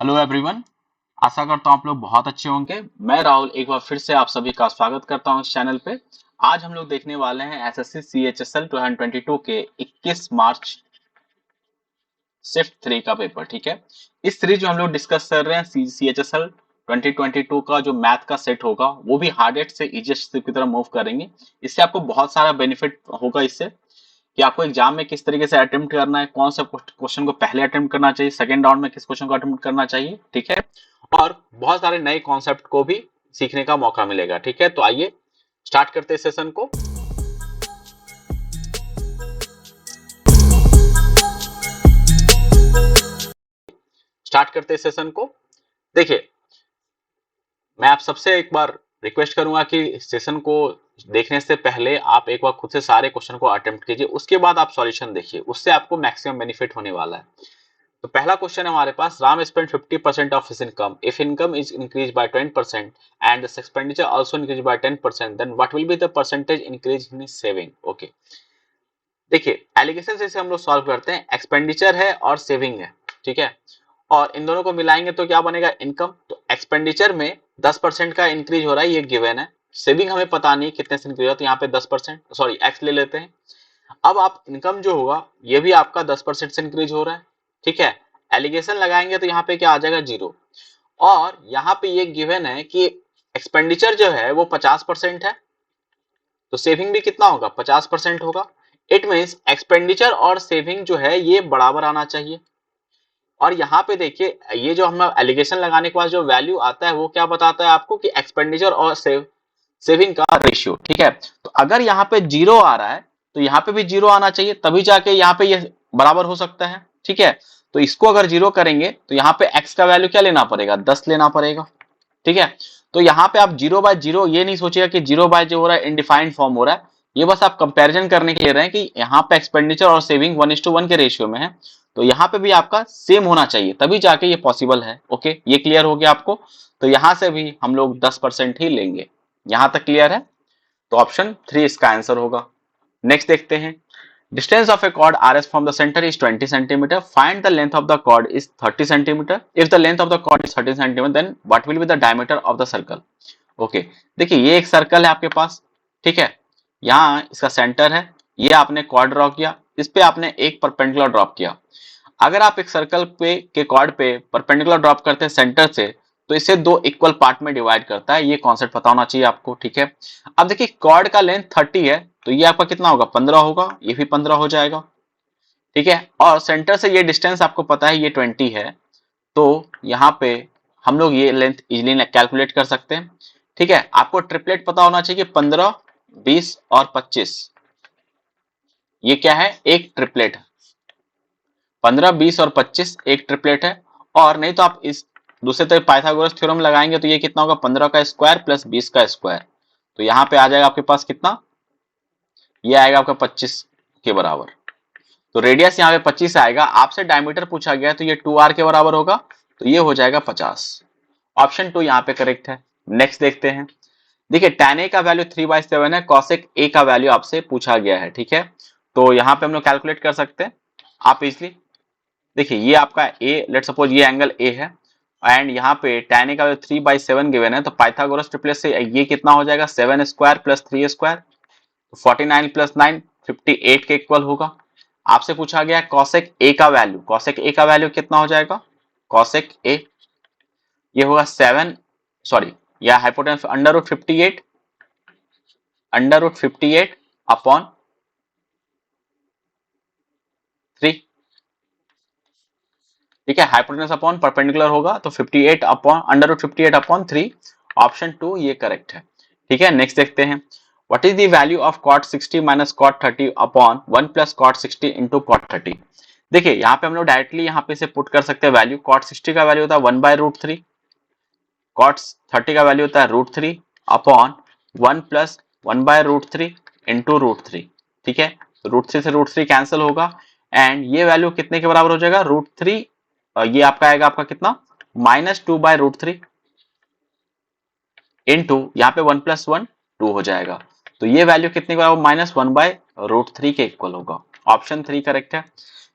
Hello everyone. आशा करता हूँ आप लोग बहुत अच्छे होंगे। मैं राहुल एक बार फिर से आप सभी का स्वागत करता हूँ इस चैनल पे। आज हम लोग देखने वाले हैं एसएससी सीएचएसएल 2022 के 21 मार्च शिफ्ट 3 का पेपर। ठीक है, इस सीरीज में हम लोग डिस्कस कर रहे हैं सीएचएसएल 2022 का जो मैथ का सेट होगा वो भी हार्डेस्ट से इजीएस्ट की तरफ मूव करेंगे। इससे आपको बहुत सारा बेनिफिट होगा इससे कि आपको एग्जाम में किस तरीके से अटेम्प्ट करना है, कौन सा क्वेश्चन को पहले अटेम्प्ट करना चाहिए, सेकंड राउंड में किस क्वेश्चन को अटेम्प्ट करना चाहिए। ठीक है, और बहुत सारे नए कॉन्सेप्ट को भी सीखने का मौका मिलेगा। ठीक है, तो आइए स्टार्ट करते हैं सेशन को। देखिए, मैं आप सबसे एक बार रिक्वेस्ट करूंगा कि सेशन को देखने से पहले आप एक बार खुद से सारे क्वेश्चन को अटेम्प्ट कीजिए, उसके बाद आप सॉल्यूशन देखिए, उससे आपको मैक्सिमम बेनिफिट होने वाला है। तो पहला क्वेश्चन है हमारे पास, Ram spend 50% of his income. If income is increase by 20% and expenditure also increase by 10%, then what will be the percentage increase in saving. Okay, देखिए एलिगेशन से हम लोग सॉल्व करते हैं। एक्सपेंडिचर है और सेविंग है, ठीक है, और इन दोनों को मिलाएंगे तो क्या बनेगा, इनकम। तो एक्सपेंडिचर में 10% का इंक्रीज हो रहा है, ये गिवन है। सेविंग हमें पता नहीं कितने से इंक्रीज हो, तो यहाँ पे 10%, सॉरी एक्स ले लेते हैं। अब आप इनकम जो होगा ये भी आपका 10% से इंक्रीज हो रहा है, ठीक है। एलिगेशन लगाएंगे तो यहाँ पे क्या आ जाएगा, 0। और यहाँ पे ये गिवन है कि एक्सपेंडिचर जो है वो 50% है, तो सेविंग भी कितना होगा, 50% होगा। इट मीन्स एक्सपेंडिचर और सेविंग जो है ये बराबर आना चाहिए। और यहाँ पे देखिए, ये जो हम एलिगेशन लगाने के बाद जो वैल्यू आता है वो क्या बताता है आपको कि एक्सपेंडिचर और सेविंग का रेशियो। ठीक है, तो अगर यहाँ पे 0 आ रहा है तो यहाँ पे भी 0 आना चाहिए, तभी जाके यहाँ पे ये बराबर हो सकता है। ठीक है, तो इसको अगर 0 करेंगे तो यहाँ पे x का वैल्यू क्या लेना पड़ेगा, 10 लेना पड़ेगा। ठीक है, तो यहाँ पे आप 0/0 ये नहीं सोचिएगा कि 0 जो हो रहा है इनडिफाइंड फॉर्म हो रहा है, ये बस आप कंपैरिजन करने के लिए रहे हैं कि यहाँ पे एक्सपेंडिचर और सेविंग 1:1 के रेशियो में है, तो यहाँ पे भी आपका सेम होना चाहिए, तभी जाके ये पॉसिबल है। ओके, ये क्लियर हो गया आपको। तो यहाँ से भी हम लोग 10% ही लेंगे। यहाँ तक क्लियर है, तो ऑप्शन 3 इसका आंसर होगा। नेक्स्ट देखते हैं, distance of a chord RS from the center is 20 centimeter. Find the length of the chord is 30 centimeter. If the length of the chord is 30 centimeter, then what will be the diameter of the circle? Okay, देखिए ये एक circle है आपके पास, ठीक है, यहाँ इसका centre है, ये आपने कॉर्ड ड्रॉ किया, इस पे आपने एक परपेंडिकुलर ड्रॉप किया। अगर आप एक सर्कल पे के कॉर्ड पे परपेंडिकुलर ड्रॉप करते हैं सेंटर से, तो इसे दो इक्वल पार्ट में डिवाइड करता है। ये कॉन्सेप्ट पता होना चाहिए आपको, ठीक है। अब देखिए कॉर्ड का लेंथ 30 है, तो ये आपका कितना होगा, 15 होगा, ये भी 15 हो जाएगा, ठीक है। और सेंटर से ये डिस्टेंस आपको पता है ये 20 है, तो यहाँ पे हम लोग ये लेंथ इजिली कैलकुलेट कर सकते हैं। ठीक है, आपको ट्रिपलेट पता होना चाहिए, 15, 20 और 25, ये क्या है, एक ट्रिपलेट है। 15, 20 और 25 एक ट्रिपलेट है। और नहीं तो आप इस दूसरे तरफ पाइथागोरस थ्योरम लगाएंगे तो ये कितना होगा, 15 का स्क्वायर प्लस 20 का स्क्वायर, तो यहाँ पे आ जाएगा आपके पास कितना, ये आएगा आपका 25 के बराबर। तो रेडियस यहाँ पे 25 आएगा। आपसे डायमीटर पूछा गया तो ये 2r के बराबर होगा, तो ये हो जाएगा 50। ऑप्शन 2 यहाँ पे करेक्ट है। नेक्स्ट देखते हैं, देखिए tan a का वैल्यू 3/7 है, cosec a का वैल्यू आपसे पूछा गया है, ठीक है। तो यहाँ पे हम लोग कैलकुलेट कर सकते हैं आप इजली। देखिए ये आपका a, लेट सपोज ये एंगल a है, एंड यहाँ पे tan a का वैल्यू 3/7 गिवन है, तो पाइथागोरस ट्रिपलेट से ये कितना हो जाएगा, 7 स्क्वायर प्लस 3 स्क्वायर, 49 प्लस 9 58 के इक्वल होगा। आपसे पूछा गया cosec a का वैल्यू, cosec a का वैल्यू कितना हो जाएगा, cosec a ये होगा 7, सॉरी या हाइपोटेनस अंडर रूट 58 अपॉन 3, ठीक है। हाइपोटेनस अपॉन परपेंडिकुलर होगा तो 58 upon under root 58 upon 3। Option 2 ये करेक्ट है, ठीक है। नेक्स्ट देखते हैं, what is the value of cot 60 minus cot 30 upon 1 plus cot 60 into cot 30। देखिए यहाँ पे हम लोग डायरेक्टली यहाँ पे से पुट कर सकते हैं वैल्यू। cot 60 का वैल्यू होता है 1/√3, cot 30 का वैल्यू होता है √3 अपॉन 1 प्लस 1/√3 इंटू √3, ठीक है। तो √3 से √3 कैंसिल होगा, एंड ये वैल्यू कितने के बराबर हो जाएगा, √3, ये आपका आएगा आपका कितना, -2/√3 इंटू यहाँ पे 1 + 1 2 हो जाएगा, तो ये वैल्यू कितने के बराबर, -1/√3 के इक्वल होगा। ऑप्शन 3 करेक्ट है।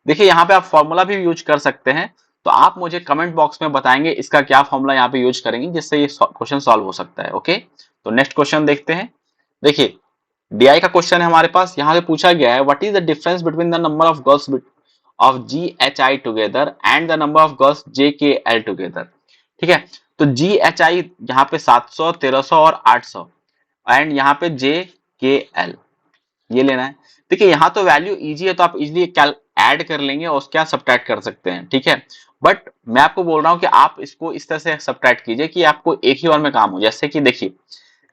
देखिए यहाँ पे आप फॉर्मूला भी यूज कर सकते हैं, तो आप मुझे कमेंट बॉक्स में बताएंगे इसका क्या फॉर्मूला यहाँ पे यूज करेंगे जिससे ये क्वेश्चन सॉल्व हो सकता है। ओके, तो नेक्स्ट क्वेश्चन देखते हैं। देखिए डीआई का क्वेश्चन है हमारे पास, यहाँ पे पूछा गया है what is the difference between the number of girls of GHI together and the number of girls JKL together. ठीक है, तो GHI यहाँ पे 700, 1300 और 800 एंड यहाँ पे JKL ये लेना है। देखिए यहाँ तो वैल्यू इजी है तो आप इजीली ऐड कर लेंगे और उसके सब्ट्रैक्ट कर सकते हैं। ठीक है, बट मैं आपको बोल रहा हूँ कि आप इसको इस तरह से सब्ट्रैक्ट कीजिए कि आपको एक ही बार में काम हो। जैसे कि देखिए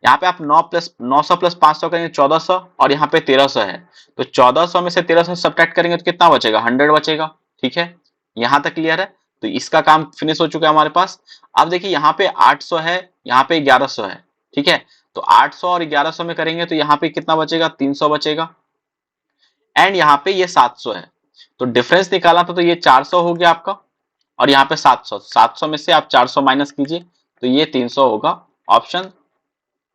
यहाँ पे आप 900 प्लस 500 करेंगे 1400 और यहाँ पे 1300 है, तो 1400 में से 1300 सब्ट्रैक्ट करेंगे तो कितना बचेगा, 100 बचेगा। ठीक है, यहाँ तक क्लियर है। तो इसका काम फिनिश हो चुका है हमारे पास। अब देखिए यहाँ पे 800 है, यहाँ पे 1100 है। ठीक है, तो 800 और 1100 में करेंगे तो यहाँ पे कितना बचेगा, 300 बचेगा एंड यहाँ पे ये 700 है। तो डिफरेंस निकाला था तो ये 400 हो गया आपका और यहाँ पे 700, 700 में से आप 400 माइनस कीजिए तो ये 300 होगा। ऑप्शन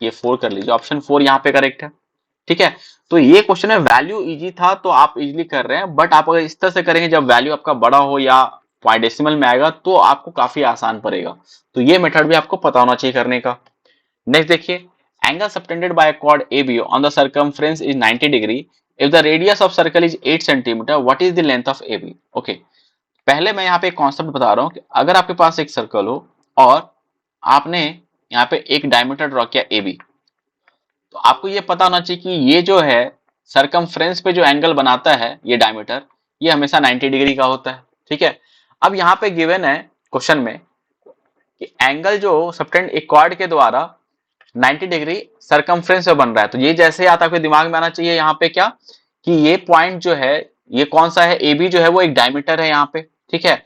ये 4 कर लीजिए, ऑप्शन 4 यहाँ पे करेक्ट है। ठीक है, तो ये क्वेश्चन है वैल्यू इजी था तो आप इजीली कर रहे हैं, बट आप अगर इस तरह से करेंगे जब वैल्यू आपका बड़ा हो या पॉइंट डेसिमल में आएगा तो आपको काफी आसान पड़ेगा। तो ये मेथड भी आपको पता होना चाहिए करने का। नेक्स्ट देखिए, angle subtended bye chord AB on the circumference is 90 degree if the radius of circle is 8 centimeter what is the length of AB। Okay, पहले मैं यहाँ पे एक कॉन्सेप्ट बता रहा हूँ कि अगर आपके पास एक सर्कल हो और आपने यहाँ पे एक डायमीटर ड्रॉ किया AB, तो आपको ये पता होना चाहिए कि ये जो है सरकमफ्रेंस पे जो एंगल बनाता है ये डायमीटर, ये हमेशा 90 डिग्री का होता है। ठीक है, अब यहाँ पे गिवन है क्वेश्चन में कि एंगल जो सबटेंड एक कॉर्ड के द्वारा 90 डिग्री सरकमफ्रेंस पे बन रहा है, तो ये जैसे आता आपके दिमाग में आना चाहिए यहाँ पे क्या कि ये पॉइंट जो है ये कौन सा है, AB जो है वो एक डायमीटर है यहाँ पे। ठीक है,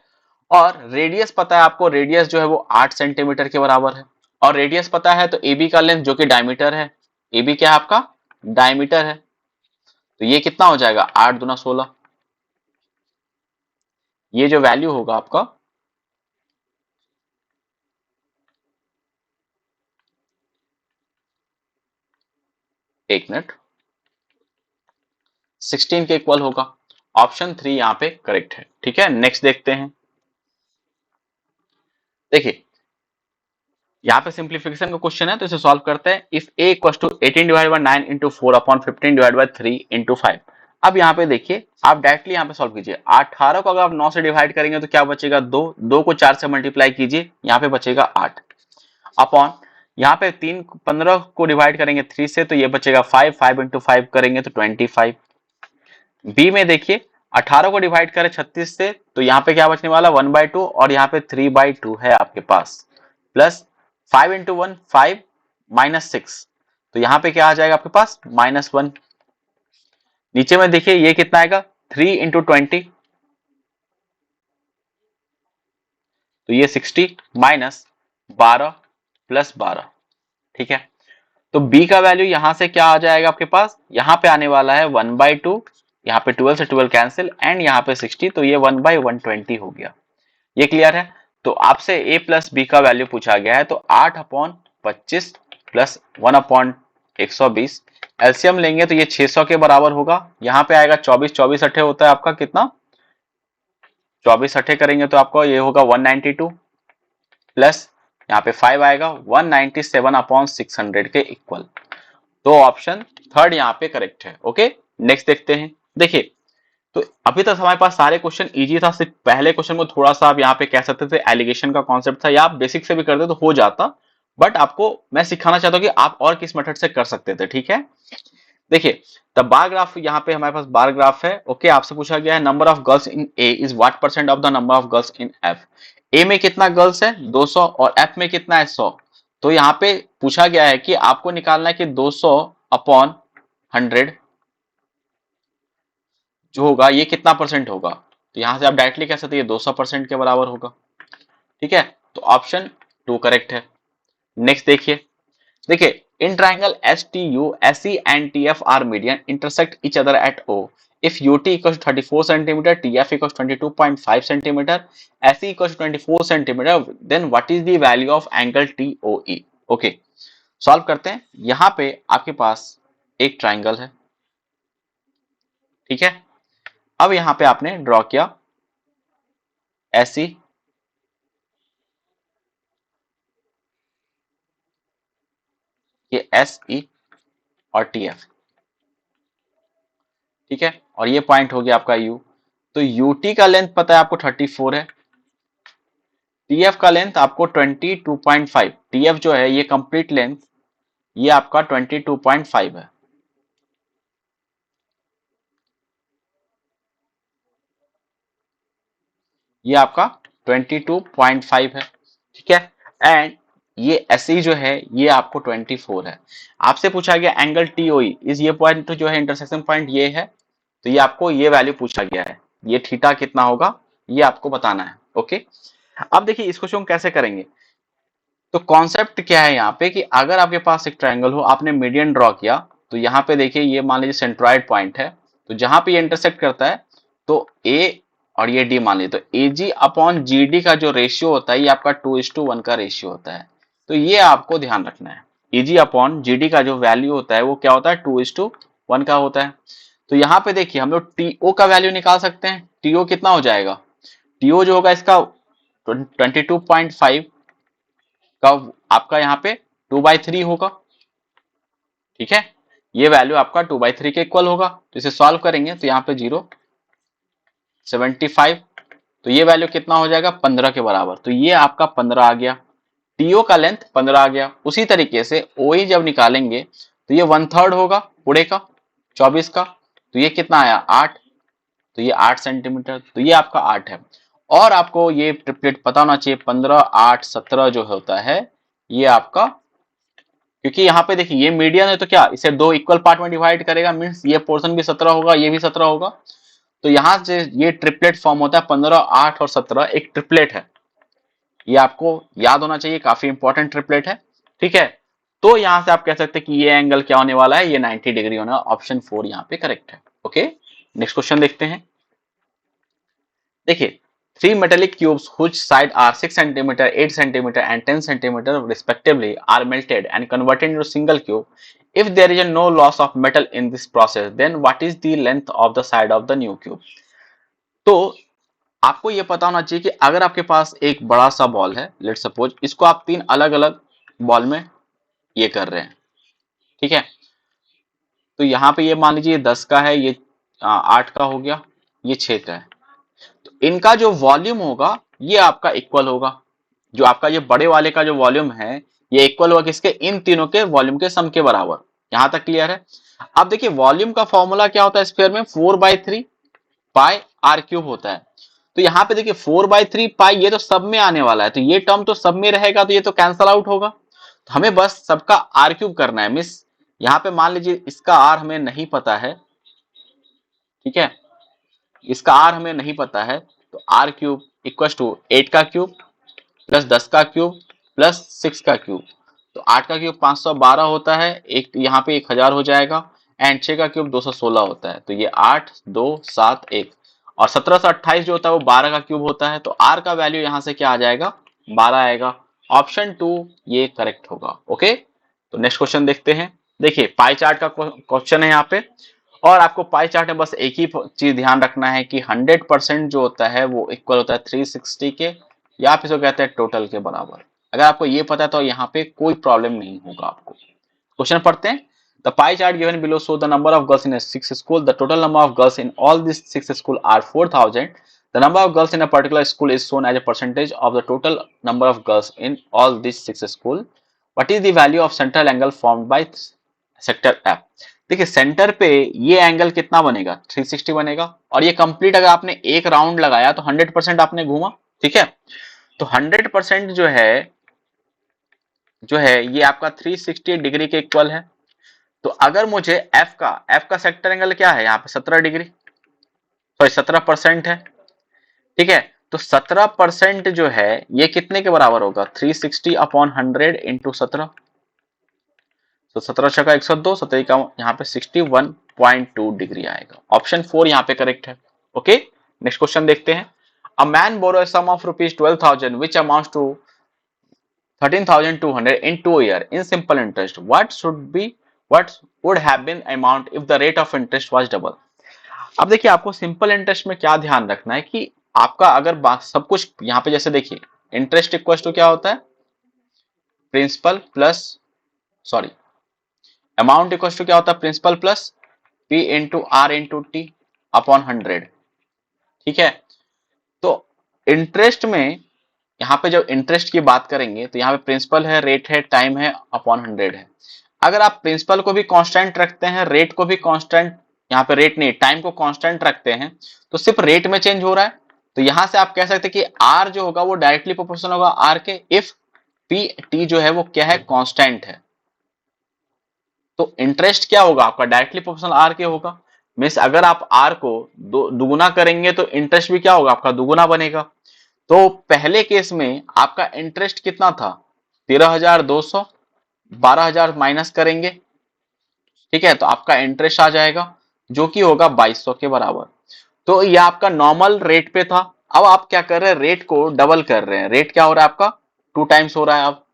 और रेडियस पता है आपको, रेडियस जो है वो 8 सेंटीमीटर के बराबर है और रेडियस पता है तो AB का लेंथ जो कि डायमीटर है, AB क्या है आपका डायमीटर है, तो ये कितना हो जाएगा 8 दूना 16। ये जो वैल्यू होगा आपका एक मिनट 16 के इक्वल होगा। ऑप्शन 3 यहाँ पे करेक्ट है। ठीक है, नेक्स्ट देखते हैं। देखिए यहाँ पे सिंप्लीफिकेशन का क्वेश्चन है तो इसे सॉल्व करते हैं। If a equal to 18 divide by 9 into 4 upon 15 divide by 3 into 5। अब यहाँ पे देखिए आप डायरेक्टली यहाँ पे सॉल्व कीजिए। 18 को अगर आप 9 से डिवाइड करेंगे तो क्या बचेगा 2, 2 को 4 से मल्टीप्लाई कीजिए यहाँ पे बचेगा 8 अपॉन यहाँ पे 3 15 को डिवाइड करेंगे 3 से तो ये बचेगा 5, 5 इंटू 5 करेंगे तो 25। बी में देखिए 18 को डिवाइड करें 36 से तो यहाँ पे क्या बचने वाला 1/2 और यहाँ पे 3/2 है आपके पास, प्लस 5 इंटू 1 5 माइनस 6 तो यहाँ पे क्या आ जाएगा आपके पास -1। नीचे में देखिए ये कितना आएगा 3 इंटू 20 तो ये 60 माइनस 12 प्लस 12। ठीक है, तो b का वैल्यू यहां से क्या आ जाएगा आपके पास, यहाँ पे आने वाला है 1/2, यहाँ पे 12 से 12 कैंसिल एंड यहाँ पे 60 तो ये 1/120 हो गया। ये क्लियर है। तो आपसे a प्लस बी का वैल्यू पूछा गया है तो 8/25 प्लस 1/120 एलसीएम लेंगे तो ये 600 के बराबर होगा। यहाँ पे आएगा 24, 24 अठे होता है आपका कितना 24 अठे करेंगे तो आपको ये होगा 192 प्लस यहाँ पे 5 आएगा 197/600 के इक्वल। तो ऑप्शन थर्ड यहाँ पे करेक्ट है। ओके, नेक्स्ट देखते हैं। देखिए तो अभी तक हमारे पास सारे क्वेश्चन इजी था, सिर्फ पहले क्वेश्चन में थोड़ा सा आप यहाँ पे कह सकते थे एलिगेशन का कॉन्सेप्ट था या आप बेसिक से भी करते तो हो जाता, बट आपको मैं सिखाना चाहता हूँ कि आप और किस मेथड से कर सकते थे। ठीक है, देखिए द बार ग्राफ यहाँ पे हमारे पास बार ग्राफ है। ओके, आपसे पूछा गया है number of girls in A is what percent of the number of girls in F. A में कितना गर्ल्स है 200 और एफ में कितना है 100। तो यहाँ पे पूछा गया है कि आपको निकालना है कि 200 अपॉन 100 जो होगा ये कितना परसेंट होगा, तो यहां से आप डायरेक्टली कह सकते हैं 200% के बराबर होगा। ठीक है, तो ऑप्शन 2 करेक्ट है। नेक्स्ट देखिए, देखिए in triangle STU SE and TF are median intersect each other at O if UT equals 34 centimeter, TF equals 22.5 centimeter, SE equals 24 centimeter, then what is the value of angle TOE। Okay, solve करते हैं। यहां पे आपके पास एक triangle है। ठीक है, अब यहां पे आपने ड्रॉ किया SE एस ई और टी एफ, ठीक है, और ये पॉइंट हो गया आपका यू। तो यूटी का लेंथ पता है आपको 34 है, टीएफ का लेंथ आपको 22.5, टीएफ जो है ये कंप्लीट लेंथ ये आपका 22.5 है। ये आपका 22.5 है, ठीक है। एंड ये एसई जो है ये आपको 24 है। आपसे पूछा गया एंगल टीओई इस, ये पॉइंट जो है इंटरसेक्शन पॉइंट ये है, तो ये आपको ये वैल्यू पूछा गया है, ये थीटा कितना होगा ये आपको बताना है। ओके, अब देखिए इस क्वेश्चन को कैसे करेंगे। तो कॉन्सेप्ट क्या है यहाँ पे कि अगर आपके पास एक ट्रायंगल हो, आपने मीडियन ड्रॉ किया, तो यहाँ पे देखिए ये मान लीजिए सेंट्रॉइड पॉइंट है, तो जहां पे ये इंटरसेक्ट करता है तो ए और ये डी मान लीजिए, तो ए जी अपॉन जी डी का जो रेशियो होता है ये आपका 2:1 का रेशियो होता है। तो ये आपको ध्यान रखना है, ए जी अपॉन जी डी का जो वैल्यू होता है वो क्या होता है 2:1 का होता है। तो यहाँ पे देखिए हम लोग टीओ का वैल्यू निकाल सकते हैं, टीओ कितना हो जाएगा, टीओ जो होगा इसका 22.5 का आपका यहाँ पे 2/3 होगा, ठीक है, ये वैल्यू आपका 2/3 के इक्वल होगा। तो इसे सॉल्व करेंगे तो यहाँ पे 0.75, तो ये वैल्यू कितना हो जाएगा 15 के बराबर, तो ये आपका 15 आ गया, टीओ का लेंथ 15 आ गया। उसी तरीके से ओई जब निकालेंगे तो ये 1/3 होगा पूरे का 24 का, तो ये कितना आया 8, तो ये 8 सेंटीमीटर, तो ये आपका 8 है। और आपको ये ट्रिपलेट पता होना चाहिए 15 8 17 जो होता है ये आपका, क्योंकि यहाँ पे देखिए ये मीडियन है तो क्या इसे दो इक्वल पार्ट में डिवाइड करेगा, मीन्स ये पोर्शन भी 17 होगा ये भी 17 होगा, तो यहाँ से ये ट्रिपलेट फॉर्म होता है 15 8 और 17 एक ट्रिपलेट है, ये आपको याद होना चाहिए, काफी इंपॉर्टेंट ट्रिपलेट है, ठीक है। तो यहां से आप कह सकते हैं कि ये एंगल क्या होने वाला है, ये 90 डिग्री होने वाला, ऑप्शन 4 यहाँ पे करेक्ट है। ओके, नेक्स्ट क्वेश्चन देखते हैं। देखिए, three metallic cubes whose side are 6 centimeter, 8 centimeter and 10 centimeter respectively are melted and converted into a single cube. If there is no loss of metal in this process, then what is the length of the side of the new cube? तो आपको ये पता होना चाहिए कि अगर आपके पास एक बड़ा सा बॉल है, लेट सपोज इसको आप 3 अलग अलग बॉल में ये कर रहे हैं, ठीक है, तो यहाँ पे ये मान लीजिए 10 का है, ये 8 का हो गया, ये 6 का है, तो इनका जो वॉल्यूम होगा ये आपका इक्वल होगा, जो आपका ये बड़े वाले का जो वॉल्यूम है ये इक्वल होगा किसके, इन तीनों के वॉल्यूम के सम के बराबर। यहां तक क्लियर है। अब देखिए वॉल्यूम का फॉर्मूला क्या होता है स्फीयर में, 4/3 पाई आर क्यूब होता है। तो यहाँ पे देखिए 4/3 पाई ये तो सब में आने वाला है, तो ये टर्म तो सब में रहेगा, तो ये तो कैंसल आउट होगा, तो हमें बस सबका आर क्यूब करना है। मिस यहाँ पे मान लीजिए इसका आर हमें नहीं पता है, ठीक है, इसका आर हमें नहीं पता है, तो आर क्यूब इक्वल टू 8 का क्यूब प्लस 10 का क्यूब प्लस 6 का क्यूब, तो 8 का क्यूब 512 होता है, एक यहाँ पे 1000 हो जाएगा, एंड 6 का क्यूब 216 होता है, तो ये 8 2 7 1, और 17 से 28 जो होता है वो 12 का क्यूब होता है, तो आर का वैल्यू यहाँ से क्या आ जाएगा 12 आएगा, ऑप्शन 2 ये करेक्ट होगा। ओके, तो नेक्स्ट क्वेश्चन देखते हैं। देखिए पाई चार्ट का क्वेश्चन है यहाँ पे, और आपको पाई चार्ट में बस एक ही चीज ध्यान रखना है कि 100% जो होता है वो इक्वल होता है 360 के, या आप इसको कहते हैं टोटल के बराबर। अगर आपको ये पता है तो यहाँ पे कोई प्रॉब्लम नहीं होगा आपको। क्वेश्चन पढ़ते हैं। The pie chart given below show the number of girls in 6 school, the total number of girls in all this 6 school are 4000, the number of girls in a particular school is shown as a percentage of the total number of girls in all this 6 school, what is the value of central angle formed by sector F. देखिए centre पे ये angle कितना बनेगा 360 बनेगा, और ये complete अगर आपने एक राउंड लगाया तो 100% आपने घूमा, ठीक है, तो 100% जो है ये आपका 360 डिग्री के इक्वल है। तो अगर मुझे एफ का सेक्टर एंगल क्या है यहाँ पे 17 डिग्री, सॉरी 17% है, ठीक है, तो 17% जो है ये कितने के बराबर होगा 360 अपॉन 100 इंटू 17, तो 17 छका 102, 17 का यहाँ पे 61.2 डिग्री आएगा, ऑप्शन 4 यहाँ पे करेक्ट है। ओके, नेक्स्ट क्वेश्चन देखते हैं। A man borrow a sum of rupees 12,000 which amounts to 13,200 in 2 years in simple interest. What would have been amount if the rate of interest was double? अब देखिए आपको simple interest में क्या ध्यान रखना है कि आपका अगर सब कुछ यहाँ पे जैसे देखिए इंटरेस्ट इक्वल टू क्या होता है, principal plus sorry amount equal to क्या होता है, principal plus P into R into T upon 100। ठीक है, तो इंटरेस्ट में यहाँ पे जब इंटरेस्ट की बात करेंगे तो यहाँ पे प्रिंसिपल है, रेट है, टाइम है, अपॉन 100 है। अगर आप प्रिंसिपल को भी कांस्टेंट रखते हैं, रेट को भी कांस्टेंट, यहाँ पे रेट नहीं टाइम को कांस्टेंट रखते हैं, तो सिर्फ रेट में चेंज हो रहा है। तो यहां से आप कह सकते हैं कि आर जो होगा वो डायरेक्टली प्रोपोर्शनल होगा आर के, इफ पी टी जो है वो क्या है, कांस्टेंट है। तो इंटरेस्ट क्या होगा आपका, डायरेक्टली प्रोपोर्शनल आर के होगा। मीन्स अगर आप आर को दुगुना करेंगे तो इंटरेस्ट भी क्या होगा आपका, दुगुना बनेगा। तो पहले केस में आपका इंटरेस्ट कितना था, 13,200, 12,000 माइनस करेंगे, ठीक है, तो आपका इंटरेस्ट आ जाएगा जो कि होगा 2200 के बराबर। तो ये आपका नॉर्मल रेट पे था। अब आप क्या कर रहे हैं, रेट को डबल कर रहे हैं। रेट क्या हो रहा है आपका, 2 टाइम्स हो रहा है अब।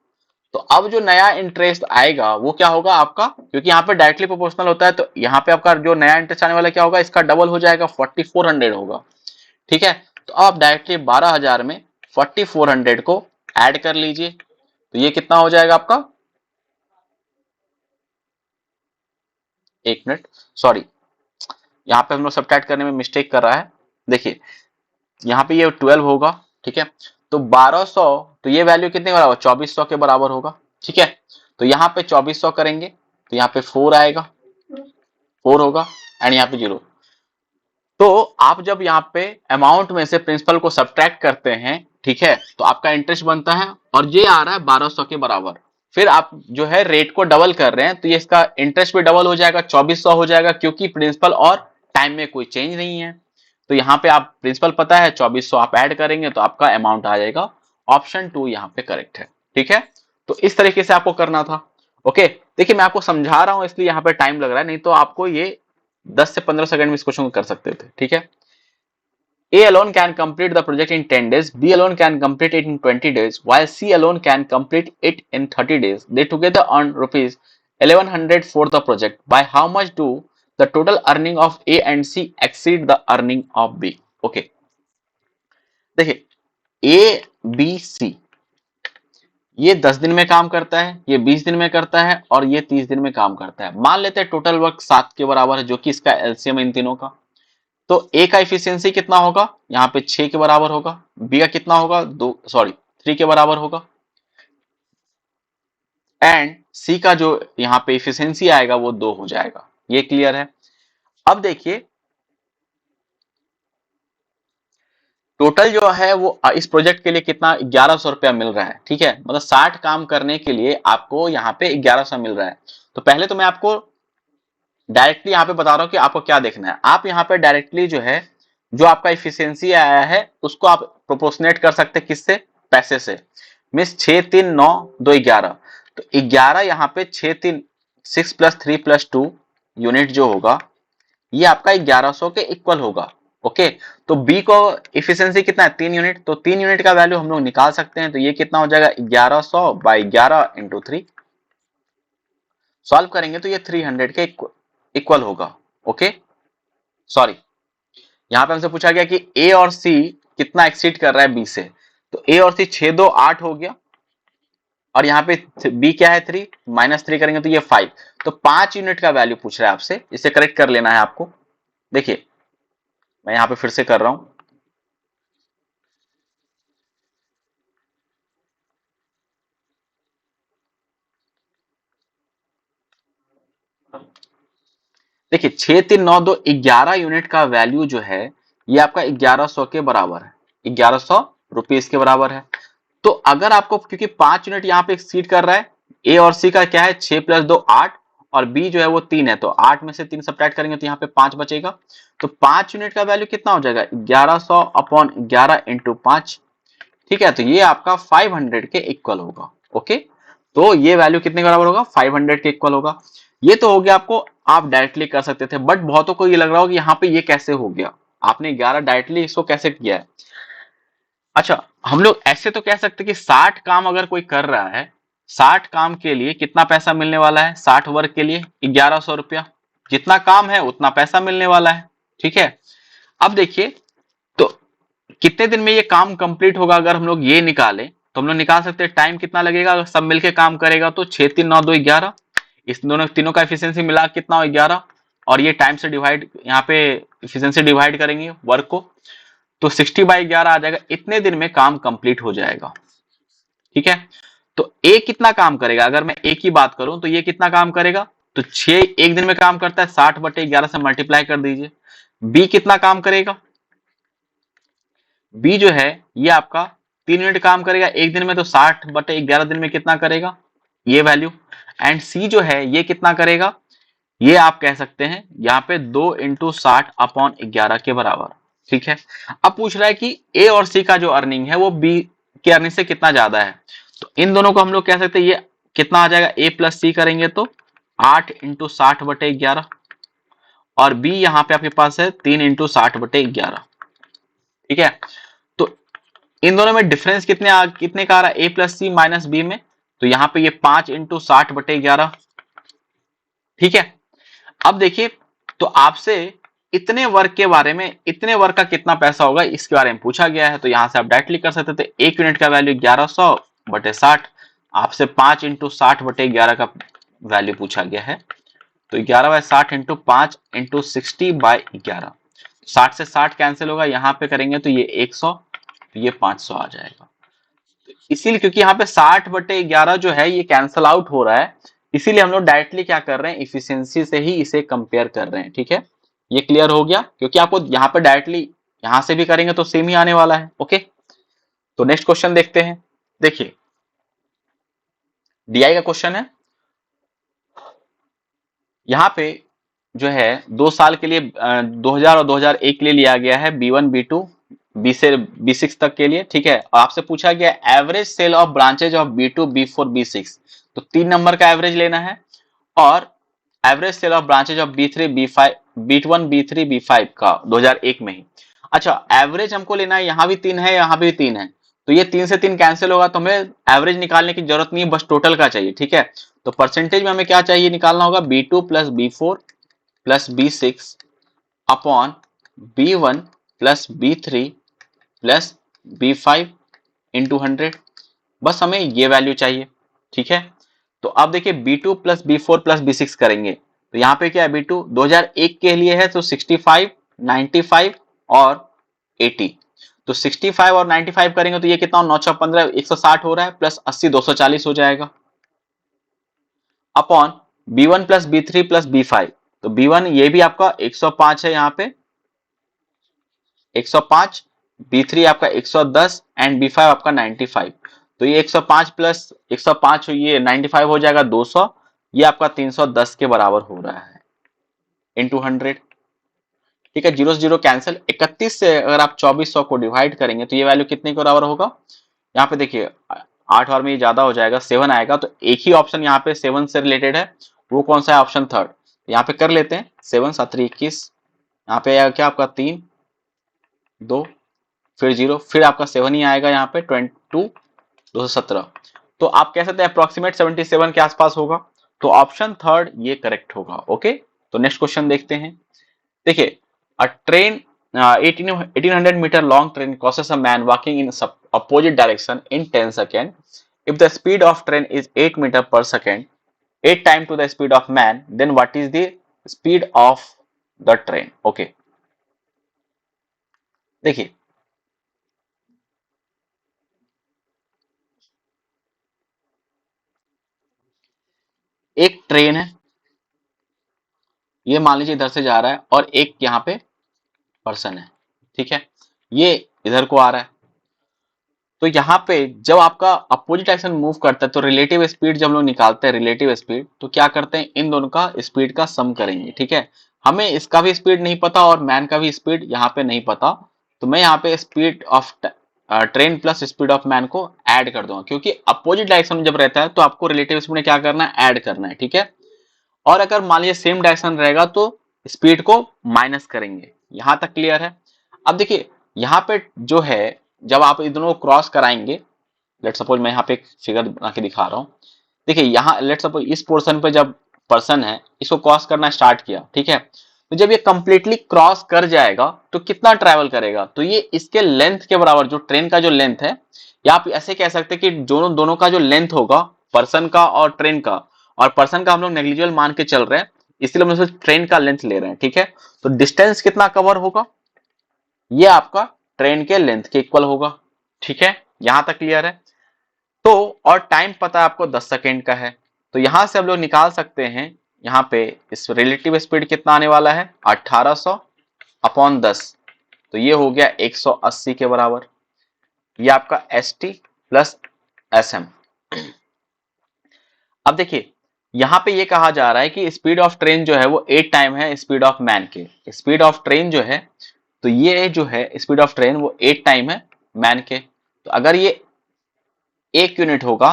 तो अब जो नया इंटरेस्ट आएगा वो क्या होगा आपका, क्योंकि यहाँ पे डायरेक्टली प्रोपोर्शनल होता है, तो यहाँ पे आपका जो नया इंटरेस्ट आने वाला क्या होगा, इसका डबल हो जाएगा, 4400 होगा। ठीक है, तो आप डायरेक्टली 12,000 में 4400 को ऐड कर लीजिए, तो ये कितना हो जाएगा आपका, एक मिनट, सॉरी, यहाँ पे हम लोग सब्ट्रैक्ट करने में मिस्टेक कर रहा है। देखिए यहाँ पे ये 12 होगा, ठीक है, तो 1200, तो ये वैल्यू कितने के बराबर, 2400 के बराबर होगा। ठीक है, तो यहाँ पे 2400 करेंगे तो यहाँ पे 4 आएगा, 4 होगा, एंड यहाँ पे 0। तो आप जब यहाँ पे अमाउंट में से प्रिंसिपल को सब्ट्रैक्ट करते हैं, ठीक है, तो आपका इंटरेस्ट बनता है और ये आ रहा है 1200 के बराबर। फिर आप जो है रेट को डबल कर रहे हैं, तो ये इसका इंटरेस्ट भी डबल हो जाएगा, 2400 हो जाएगा, क्योंकि प्रिंसिपल और टाइम में कोई चेंज नहीं है। तो यहाँ पे आप प्रिंसिपल पता है, 2400 आप ऐड करेंगे तो आपका अमाउंट आ जाएगा। ऑप्शन 2 यहाँ पे करेक्ट है। ठीक है, तो इस तरीके से आपको करना था। ओके, देखिए मैं आपको समझा रहा हूं इसलिए यहाँ पे टाइम लग रहा है, नहीं तो आपको ये 10 से 15 सेकंड में इस क्वेश्चन को कर सकते थे। ठीक है, A alone can complete the project in 10 days, B alone can complete it in 20 days, while C alone can complete it in 30 days. They together earn rupees 1100 for the project. By how much do the total earning of A and C exceed the earning of B? Okay, देखिए A, B, C ये 10 दिन में काम करता है, ये 20 दिन में करता है और ये 30 दिन में काम करता है। मान लेते हैं टोटल वर्क 7 के बराबर है, जो कि इसका एलसीएम इन तीनों का। तो ए का इफिशियंसी कितना होगा, यहाँ पे 6 के बराबर होगा। बी का कितना होगा, 3 के बराबर होगा। एंड सी का जो यहाँ पे इफिशियंसी आएगा वो 2 हो जाएगा। ये क्लियर है। अब देखिए टोटल जो है वो इस प्रोजेक्ट के लिए कितना, 1100 रुपया मिल रहा है। ठीक है, मतलब 60 काम करने के लिए आपको यहाँ पे 1100 मिल रहा है। तो पहले तो मैं आपको डायरेक्टली यहाँ पे बता रहा हूँ कि आपको क्या देखना है। आप यहाँ पे डायरेक्टली जो है, जो आपका इफिशियंसी आया है उसको आप प्रोपोर्शनेट कर सकते हैं, किससे, पैसे से। मीन्स 6, 3, 9, 2, 11, तो 11 यहाँ पे 6, 3, 6 प्लस 3 प्लस 2 यूनिट जो होगा ये आपका 1100 के इक्वल होगा। ओके, तो बी को इफिशियंसी कितना है, 3 यूनिट, तो 3 यूनिट का वैल्यू हम लोग निकाल सकते हैं। तो ये कितना हो जाएगा, 1100 बाई 11 इंटू 3। सॉल्व करेंगे तो ये 300 के इक्वल होगा। ओके, सॉरी, यहां पे हमसे पूछा गया कि ए और सी कितना एक्सीड कर रहा है बी से, तो ए और सी 6, 2, 8 हो गया, और यहाँ पे बी क्या है, 3, -3 करेंगे तो ये 5। तो 5 यूनिट का वैल्यू पूछ रहा है आपसे, इसे करेक्ट कर लेना है आपको। देखिए मैं यहाँ पे फिर से कर रहा हूं। देखिए 6, 3, 9, 2, 11 यूनिट का वैल्यू जो है ये आपका 1100 के बराबर है, 1100 रुपीज के बराबर है। तो अगर आपको, क्योंकि 5 यूनिट यहाँ पे एक्सीड कर रहा है, ए और सी का क्या है, 6 प्लस 2 8, और बी जो है वो 3 है, तो 8 में से 3 सब्ट्रैक्ट करेंगे तो यहाँ पे 5 बचेगा। तो 5 यूनिट का वैल्यू कितना हो जाएगा, 1100 अपॉन 11 इंटू 5। ठीक है, तो ये आपका 500 के इक्वल होगा। ओके, तो ये वैल्यू कितने के बराबर होगा, 500 के इक्वल होगा। ये तो हो गया, आपको आप डायरेक्टली कर सकते थे, बट बहुतों को ये लग रहा होगा कि यहाँ पे ये कैसे हो गया, आपने 11 डायरेक्टली इसको कैसे किया है। अच्छा, हम लोग ऐसे तो कह सकते कि 60 काम अगर कोई कर रहा है, 60 काम के लिए कितना पैसा मिलने वाला है, 60 वर्ग के लिए 1100 रुपया, जितना काम है उतना पैसा मिलने वाला है। ठीक है, अब देखिए तो कितने दिन में ये काम कंप्लीट होगा, अगर हम लोग ये निकालें तो हम लोग निकाल सकते हैं टाइम कितना लगेगा, अगर सब मिलके काम करेगा तो 6, 3, 9, 2, 11, इस दोनों तीनों का एफिशिएंसी मिला कितना हो 11, और ये टाइम से डिवाइड, यहाँ पे एफिशिएंसी डिवाइड करेंगे वर्क को, तो 60/11 आ जाएगा। इतने दिन में काम कंप्लीट हो जाएगा। ठीक है, तो ए कितना काम करेगा, अगर मैं ए की बात करूं तो ये कितना काम करेगा, तो 6 एक दिन में काम करता है, 60/11 से मल्टीप्लाई कर दीजिए। बी कितना काम करेगा, बी जो है ये आपका 3 यूनिट काम करेगा एक दिन में, तो 60/11 दिन में कितना करेगा, ये वैल्यू। एंड सी जो है ये कितना करेगा, ये आप कह सकते हैं यहाँ पे 2 × 60/11 के बराबर। ठीक है, अब पूछ रहा है कि ए और सी का जो अर्निंग है वो बी के अर्निंग से कितना ज्यादा है, तो इन दोनों को हम लोग कह सकते हैं ये कितना आ जाएगा, ए प्लस सी करेंगे तो 8 × 60/11, और बी यहाँ पे आपके पास है 3 × 60/11। ठीक है, तो इन दोनों में डिफरेंस कितने का आ रहा है, ए प्लस सी माइनस बी में, तो यहाँ पे ये 5 × 60/11। ठीक है, अब देखिए, तो आपसे इतने वर्क के बारे में, इतने वर्क का कितना पैसा होगा इसके बारे में पूछा गया है, तो यहां से आप डायरेक्टली कर सकते थे, 1 यूनिट का वैल्यू 1100/60, आपसे 5 × 60/11 का वैल्यू पूछा गया है, तो 11/60 × 5 × 60/11, 60 से 60 कैंसिल होगा, यहाँ पे करेंगे तो ये 100, ये 500 आ जाएगा। इसीलिए क्योंकि यहाँ पे 60/11 जो है ये कैंसल आउट हो रहा है, इसीलिए हम लोग डायरेक्टली क्या कर रहे हैं, इफिशियंसी से ही इसे कंपेयर कर रहे हैं। ठीक है, ये क्लियर हो गया, क्योंकि आपको यहाँ पे डायरेक्टली यहां से भी करेंगे तो सेम ही आने वाला है। ओके, तो नेक्स्ट क्वेश्चन देखते हैं। देखिए, डीआई का क्वेश्चन है, यहाँ पे जो है 2 साल के लिए 2000 और 2001 के लिए लिया गया है, B1 B2 B से B6 तक के लिए। ठीक है, और आपसे पूछा गया average sale of branches of B2 B4 B6, तो 3 नंबर का एवरेज लेना है, और average sale of branches of B3 B5 B1 B3 B5 का 2001 में ही। अच्छा, एवरेज हमको लेना है, यहाँ भी 3 है, यहाँ भी 3 है, तो ये 3 से 3 कैंसिल होगा, तो हमें एवरेज निकालने की जरूरत नहीं है, बस टोटल का चाहिए। ठीक है, तो परसेंटेज में हमें क्या चाहिए, निकालना होगा B2 + B4 + B6 upon B1 + B3 + B5 × 100, बस हमें ये वैल्यू चाहिए। ठीक है, तो अब देखिए B2 + B4 + B6 करेंगे, तो यहाँ पे क्या है, B2 2001 के लिए है, तो 65 95 और 80, तो 65 और 95 करेंगे तो ये कितना, 9×15 160 हो रहा है, प्लस 80 240 हो जाएगा, अपॉन B1 + B3 + B5, तो B1 ये भी आपका 105 है, यहाँ पे 105, B3 आपका 110 एंड B5 आपका 95, तो ये 105 + 105 ये 95 हो जाएगा 200, ये आपका 310 के बराबर हो रहा है इंटू 100। ठीक है, 0 से 0 कैंसिल, 31 से अगर आप 2400 को डिवाइड करेंगे तो ये वैल्यू कितने के बराबर होगा, यहाँ पे देखिए 8 बार में ये ज्यादा हो जाएगा, 7 आएगा, तो एक ही ऑप्शन यहाँ पे 7 से रिलेटेड है, वो कौन सा है, ऑप्शन थर्ड। यहाँ पे कर लेते हैं, 7 7 21, यहाँ पे आएगा क्या आपका 3 2 फिर 0, फिर आपका 7 ही आएगा, यहाँ पे 22 217, तो आप कह सकते हैं अप्रोक्सीमेट 77 के आसपास होगा, तो ऑप्शन थर्ड ये करेक्ट होगा। ओके, तो नेक्स्ट क्वेश्चन देखते हैं। देखिए, a train 1800 metre long train crosses a man walking in opposite direction in 10 seconds. If the speed of train is 8 meter per second, 8 times to the speed of man, then what is the speed of the train? Okay, देखिए, एक train है, ये मान लीजिए इधर से जा रहा है, और एक यहाँ पे पर्सन है। ठीक है, ये इधर को आ रहा है, तो यहाँ पे जब आपका अपोजिट डायरेक्शन मूव करता है तो रिलेटिव स्पीड जब हम लोग निकालते हैं, रिलेटिव स्पीड, तो क्या करते हैं, इन दोनों का स्पीड का सम करेंगे। ठीक है, हमें इसका भी स्पीड नहीं पता और मैन का भी स्पीड यहाँ पे नहीं पता, तो मैं यहाँ पे speed of train plus speed of man को ऐड कर दूंगा, क्योंकि अपोजिट डायरेक्शन में जब रहता है तो आपको रिलेटिव स्पीड में क्या करना है, ऐड करना है। ठीक है, और अगर मान लीजिए सेम डायरेक्शन रहेगा तो स्पीड को माइनस करेंगे। यहां तक क्लियर है। अब देखिए, यहाँ पे जो है, जब आप इन दोनों को क्रॉस कराएंगे, लेट सपोज मैं यहाँ पे एक फिगर बना के दिखा रहा हूँ। देखिए, यहाँ लेट सपोज इस पोर्शन पे जब पर्सन है, इसको क्रॉस करना स्टार्ट किया। ठीक है, तो जब ये कंप्लीटली क्रॉस कर जाएगा तो कितना ट्रैवल करेगा, तो ये इसके लेंथ के बराबर, जो ट्रेन का जो लेंथ है, या आप ऐसे कह सकते हैं कि दोनों का जो लेंथ होगा पर्सन का और ट्रेन का, और पर्सन का हम लोग नेग्लिजिबल मान के चल रहे हैं, इसलिए हम लोग ट्रेन का लेंथ ले रहे हैं। ठीक है, तो डिस्टेंस कितना कवर होगा, ये आपका ट्रेन के लेंथ के इक्वल होगा। ठीक है, यहां तक क्लियर है। तो और टाइम पता है आपको 10 सेकेंड का है, तो यहां से हम लोग निकाल सकते हैं, यहाँ पे इस रिलेटिव स्पीड कितना आने वाला है 1800 अपॉन 10, तो ये हो गया 180 के बराबर। ये आपका S T plus S M. अब देखिए यहां पे ये कहा जा रहा है कि स्पीड ऑफ ट्रेन जो है वो 8 टाइम है स्पीड ऑफ मैन के। स्पीड ऑफ ट्रेन जो है, तो ये जो है स्पीड ऑफ ट्रेन वो 8 टाइम है मैन के। तो अगर ये 1 यूनिट होगा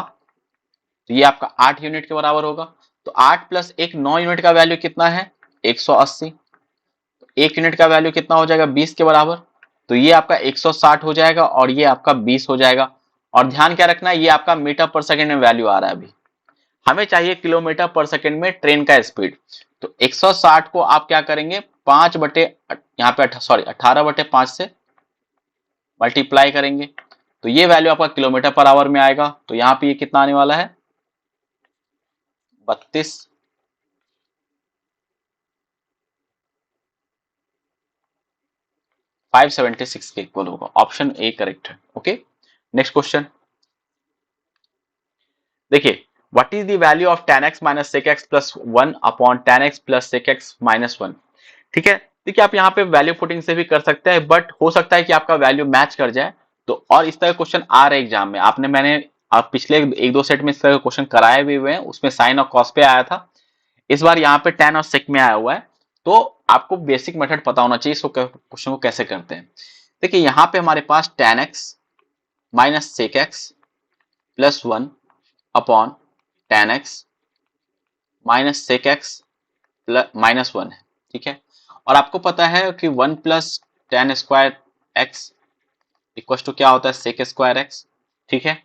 तो ये आपका 8 यूनिट के बराबर होगा। तो 8 प्लस 1 9 यूनिट का वैल्यू कितना है 180। 1 यूनिट का वैल्यू कितना हो जाएगा 20 के बराबर, तो ये आपका 160 हो जाएगा और ये आपका 20 हो जाएगा। और ध्यान क्या रखना है, ये आपका मीटर पर सेकेंड में वैल्यू आ रहा है, अभी हमें चाहिए किलोमीटर पर सेकेंड में ट्रेन का स्पीड। तो 160 को आप क्या करेंगे 5 बटे यहाँ पे 18/5 से मल्टीप्लाई करेंगे, तो ये वैल्यू आपका किलोमीटर पर आवर में आएगा। तो यहाँ पे ये कितना आने वाला है 32 576 के इक्वल होगा। ऑप्शन ए करेक्ट है। ओके, नेक्स्ट क्वेश्चन देखिए, what is the value of tan x minus sec x plus 1 upon tan x plus sec x minus 1। ठीक है, देखिए आप यहाँ पे वैल्यू पुटिंग से भी कर सकते हैं, बट हो सकता है कि आपका वैल्यू मैच कर जाए। तो और इस तरह के क्वेश्चन आ रहे एग्जाम में, आपने मैंने आप पिछले 1-2 सेट में इस तरह के क्वेश्चन कराए भी हुए हैं, उसमें साइन और कॉस पे आया था, इस बार यहाँ पे tan और sec में आया हुआ है। तो आपको बेसिक मेथड पता होना चाहिए इसको क्वेश्चन को कैसे करते हैं। देखिए यहाँ पे हमारे पास tan x minus sec x plus 1 upon tan x minus sec x minus 1 है। ठीक है, और आपको पता है कि 1 plus tan square X equal to क्या होता है sec स्क्वायर एक्स। ठीक है,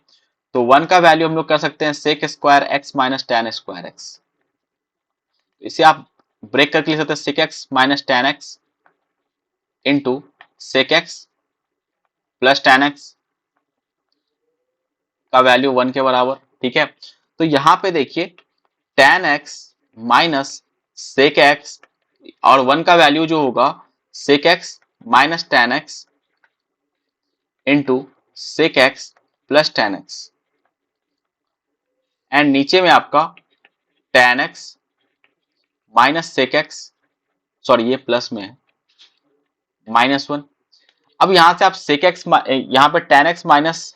तो 1 का वैल्यू हम लोग कर सकते हैं sec square x minus tan square x. इसे आप ब्रेक करके लिख सकते हैं sec x minus tan x into sec x plus tan x का वैल्यू 1 के बराबर। ठीक है, तो यहां पे देखिए tan x minus sec x और 1 का वैल्यू जो होगा sec x minus tan x into sec x plus tan x, and नीचे में आपका tan x minus sec x, sorry ये प्लस में है, माइनस 1। अब यहां से आप sec x, यहां पे tan x minus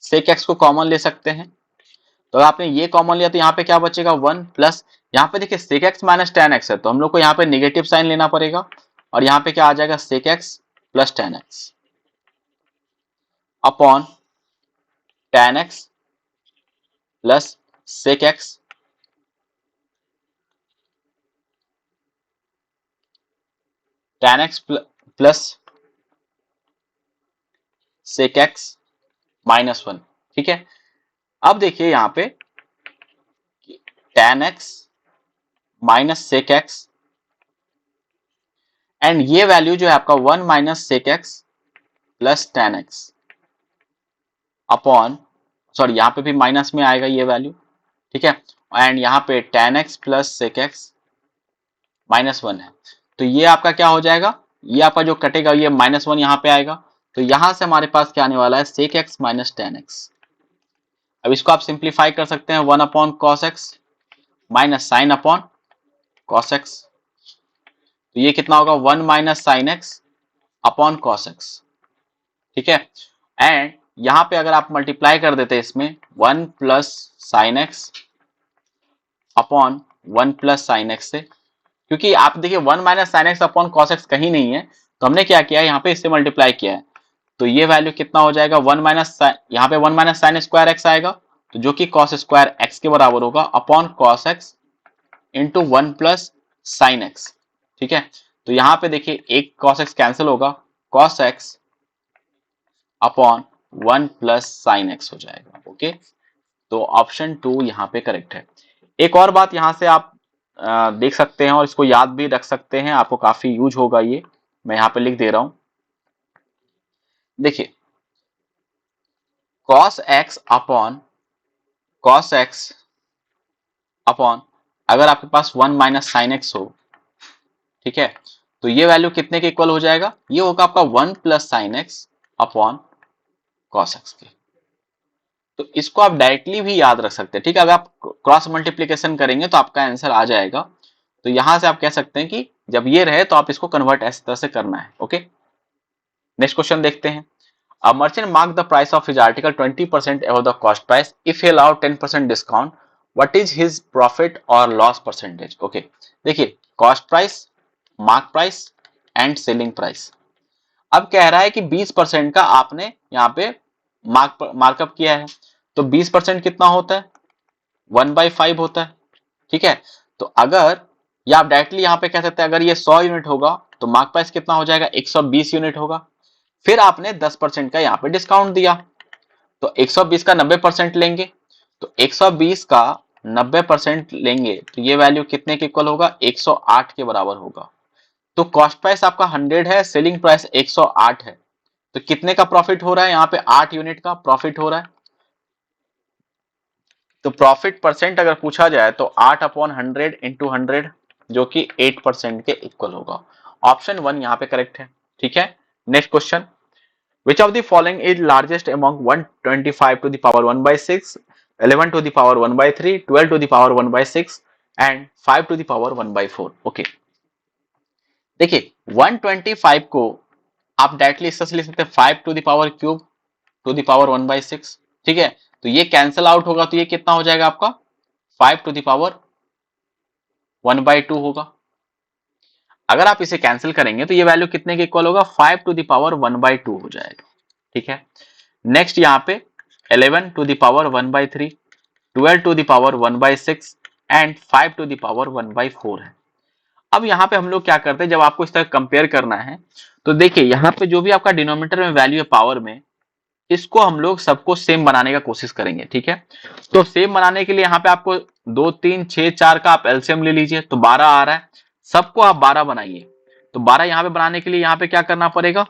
sec x को कॉमन ले सकते हैं। तो अगर आपने ये कॉमन लिया तो यहाँ पे क्या बचेगा 1 प्लस, यहाँ पे देखिए sec x minus tan x है, तो हम लोग को यहाँ पे निगेटिव साइन लेना पड़ेगा, और यहाँ पे क्या आ जाएगा sec x plus tan x upon tan x plus sec x tan x plus sec x minus 1। ठीक है, अब देखिए यहाँ पे tan x minus sec x and ये वैल्यू जो है आपका 1 minus sec x plus tan x upon, sorry यहाँ पे भी माइनस में आएगा ये वैल्यू। ठीक है, एंड यहाँ पे tan x plus sec x minus 1 है, तो ये आपका क्या हो जाएगा, ये आपका जो कटेगा ये माइनस 1 यहाँ पे आएगा। तो यहां से हमारे पास क्या आने वाला है sec x minus tan x। अब इसको आप सिंप्लीफाई कर सकते हैं 1 upon cos x minus sine upon cos x, तो ये कितना होगा 1 minus sine x upon cos x. ठीक है, एंड यहां पे अगर आप मल्टीप्लाई कर देते इसमें 1 plus sine x upon 1 plus sine x से, क्योंकि आप देखिए 1 minus sine x upon cos x कहीं नहीं है, तो हमने क्या किया है यहाँ पे इससे मल्टीप्लाई किया है। तो ये वैल्यू कितना हो जाएगा 1 माइनस, यहाँ पे 1 माइनस साइन स्क्वायर एक्स आएगा, तो जो कि कॉस स्क्वायर एक्स के बराबर होगा upon cos x into 1 plus sine x. ठीक है, तो यहाँ पे देखिए एक कॉस एक्स कैंसिल होगा, cos x upon 1 plus sine x हो जाएगा। ओके, तो ऑप्शन 2 यहाँ पे करेक्ट है। एक और बात यहाँ से आप देख सकते हैं और इसको याद भी रख सकते हैं, आपको काफी यूज होगा ये, मैं यहाँ पे लिख दे रहा हूं। देखिए cos x upon cos x upon, अगर आपके पास 1 माइनस साइन एक्स हो, ठीक है, तो ये वैल्यू कितने के इक्वल हो जाएगा, ये होगा आपका 1 plus sine x upon cos x के। तो इसको आप डायरेक्टली भी याद रख सकते हैं, ठीक है, अगर आप क्रॉस मल्टीप्लीकेशन करेंगे तो आपका आंसर आ जाएगा। तो यहां से आप कह सकते हैं कि जब ये रहे तो आप इसको कन्वर्ट इस तरह से करना है। ओके, नेक्स्ट क्वेश्चन देखते हैं। A merchant marked the price of his article 20% above the cost price. If he allowed 10% discount, what is his profit or loss percentage? Okay, देखिए, cost price, mark price and selling price. अब कह रहा है कि 20% का आपने यहाँ पे मार्कअप किया है, तो 20% कितना होता है, 1/5 होता है, ठीक है। तो अगर, या आप डायरेक्टली यहाँ पे कह सकते हैं, अगर ये 100 यूनिट होगा तो मार्क प्राइस कितना हो जाएगा, 120 यूनिट होगा। फिर आपने 10% का यहाँ पे डिस्काउंट दिया, तो 120 का 90% लेंगे, तो 120 का 90% लेंगे तो ये वैल्यू कितने के इक्वल होगा, 108 के बराबर होगा। तो कॉस्ट प्राइस आपका 100 है, सेलिंग प्राइस 108 है, तो कितने का प्रॉफिट हो रहा है, यहाँ पे 8 यूनिट का प्रॉफिट हो रहा है। तो प्रॉफिट परसेंट अगर पूछा जाए तो 8/100 इंटू 100 जो कि 8% के इक्वल होगा। ऑप्शन 1 यहाँ पे करेक्ट है, ठीक है। Next question, which of the following is largest among 125 to the power 1 by 6, 11 to the power 1 by 3, 12 to the power 1 by 6 and 5 to the power 1 by 4? Okay, देखिए 125 को आप डायरेक्टली इस तरह से लिख सकते हैं 5 to the power cube to the power 1 by 6, ठीक है। तो ये कैंसिल आउट होगा, तो ये कितना हो जाएगा आपका 5 टू द पावर 1 by 2 होगा। अगर आप इसे कैंसिल करेंगे तो ये वैल्यू कितने के इक्वल होगा, 5 टू द पावर 1 by 2 हो जाएगा, ठीक है। नेक्स्ट यहाँ पे 11 to the power 1 by 3, 12 to the power 1 by 6 and 5 to the power 1 by 4 है। अब यहाँ पे हम लोग क्या करते हैं, जब आपको इस तरह कंपेयर करना है तो देखिए यहाँ पे जो भी आपका डिनोमिनेटर में वैल्यू है पावर में, इसको हम लोग सबको सेम बनाने का कोशिश करेंगे, ठीक है। तो सेम बनाने के लिए यहाँ पे आपको 2 3 6 4 का आप एलसीएम ले लीजिए, तो 12 आ रहा है, सबको आप 12 बनाइए। तो 12 यहाँ पे बनाने के लिए यहाँ पे क्या करना पड़ेगा,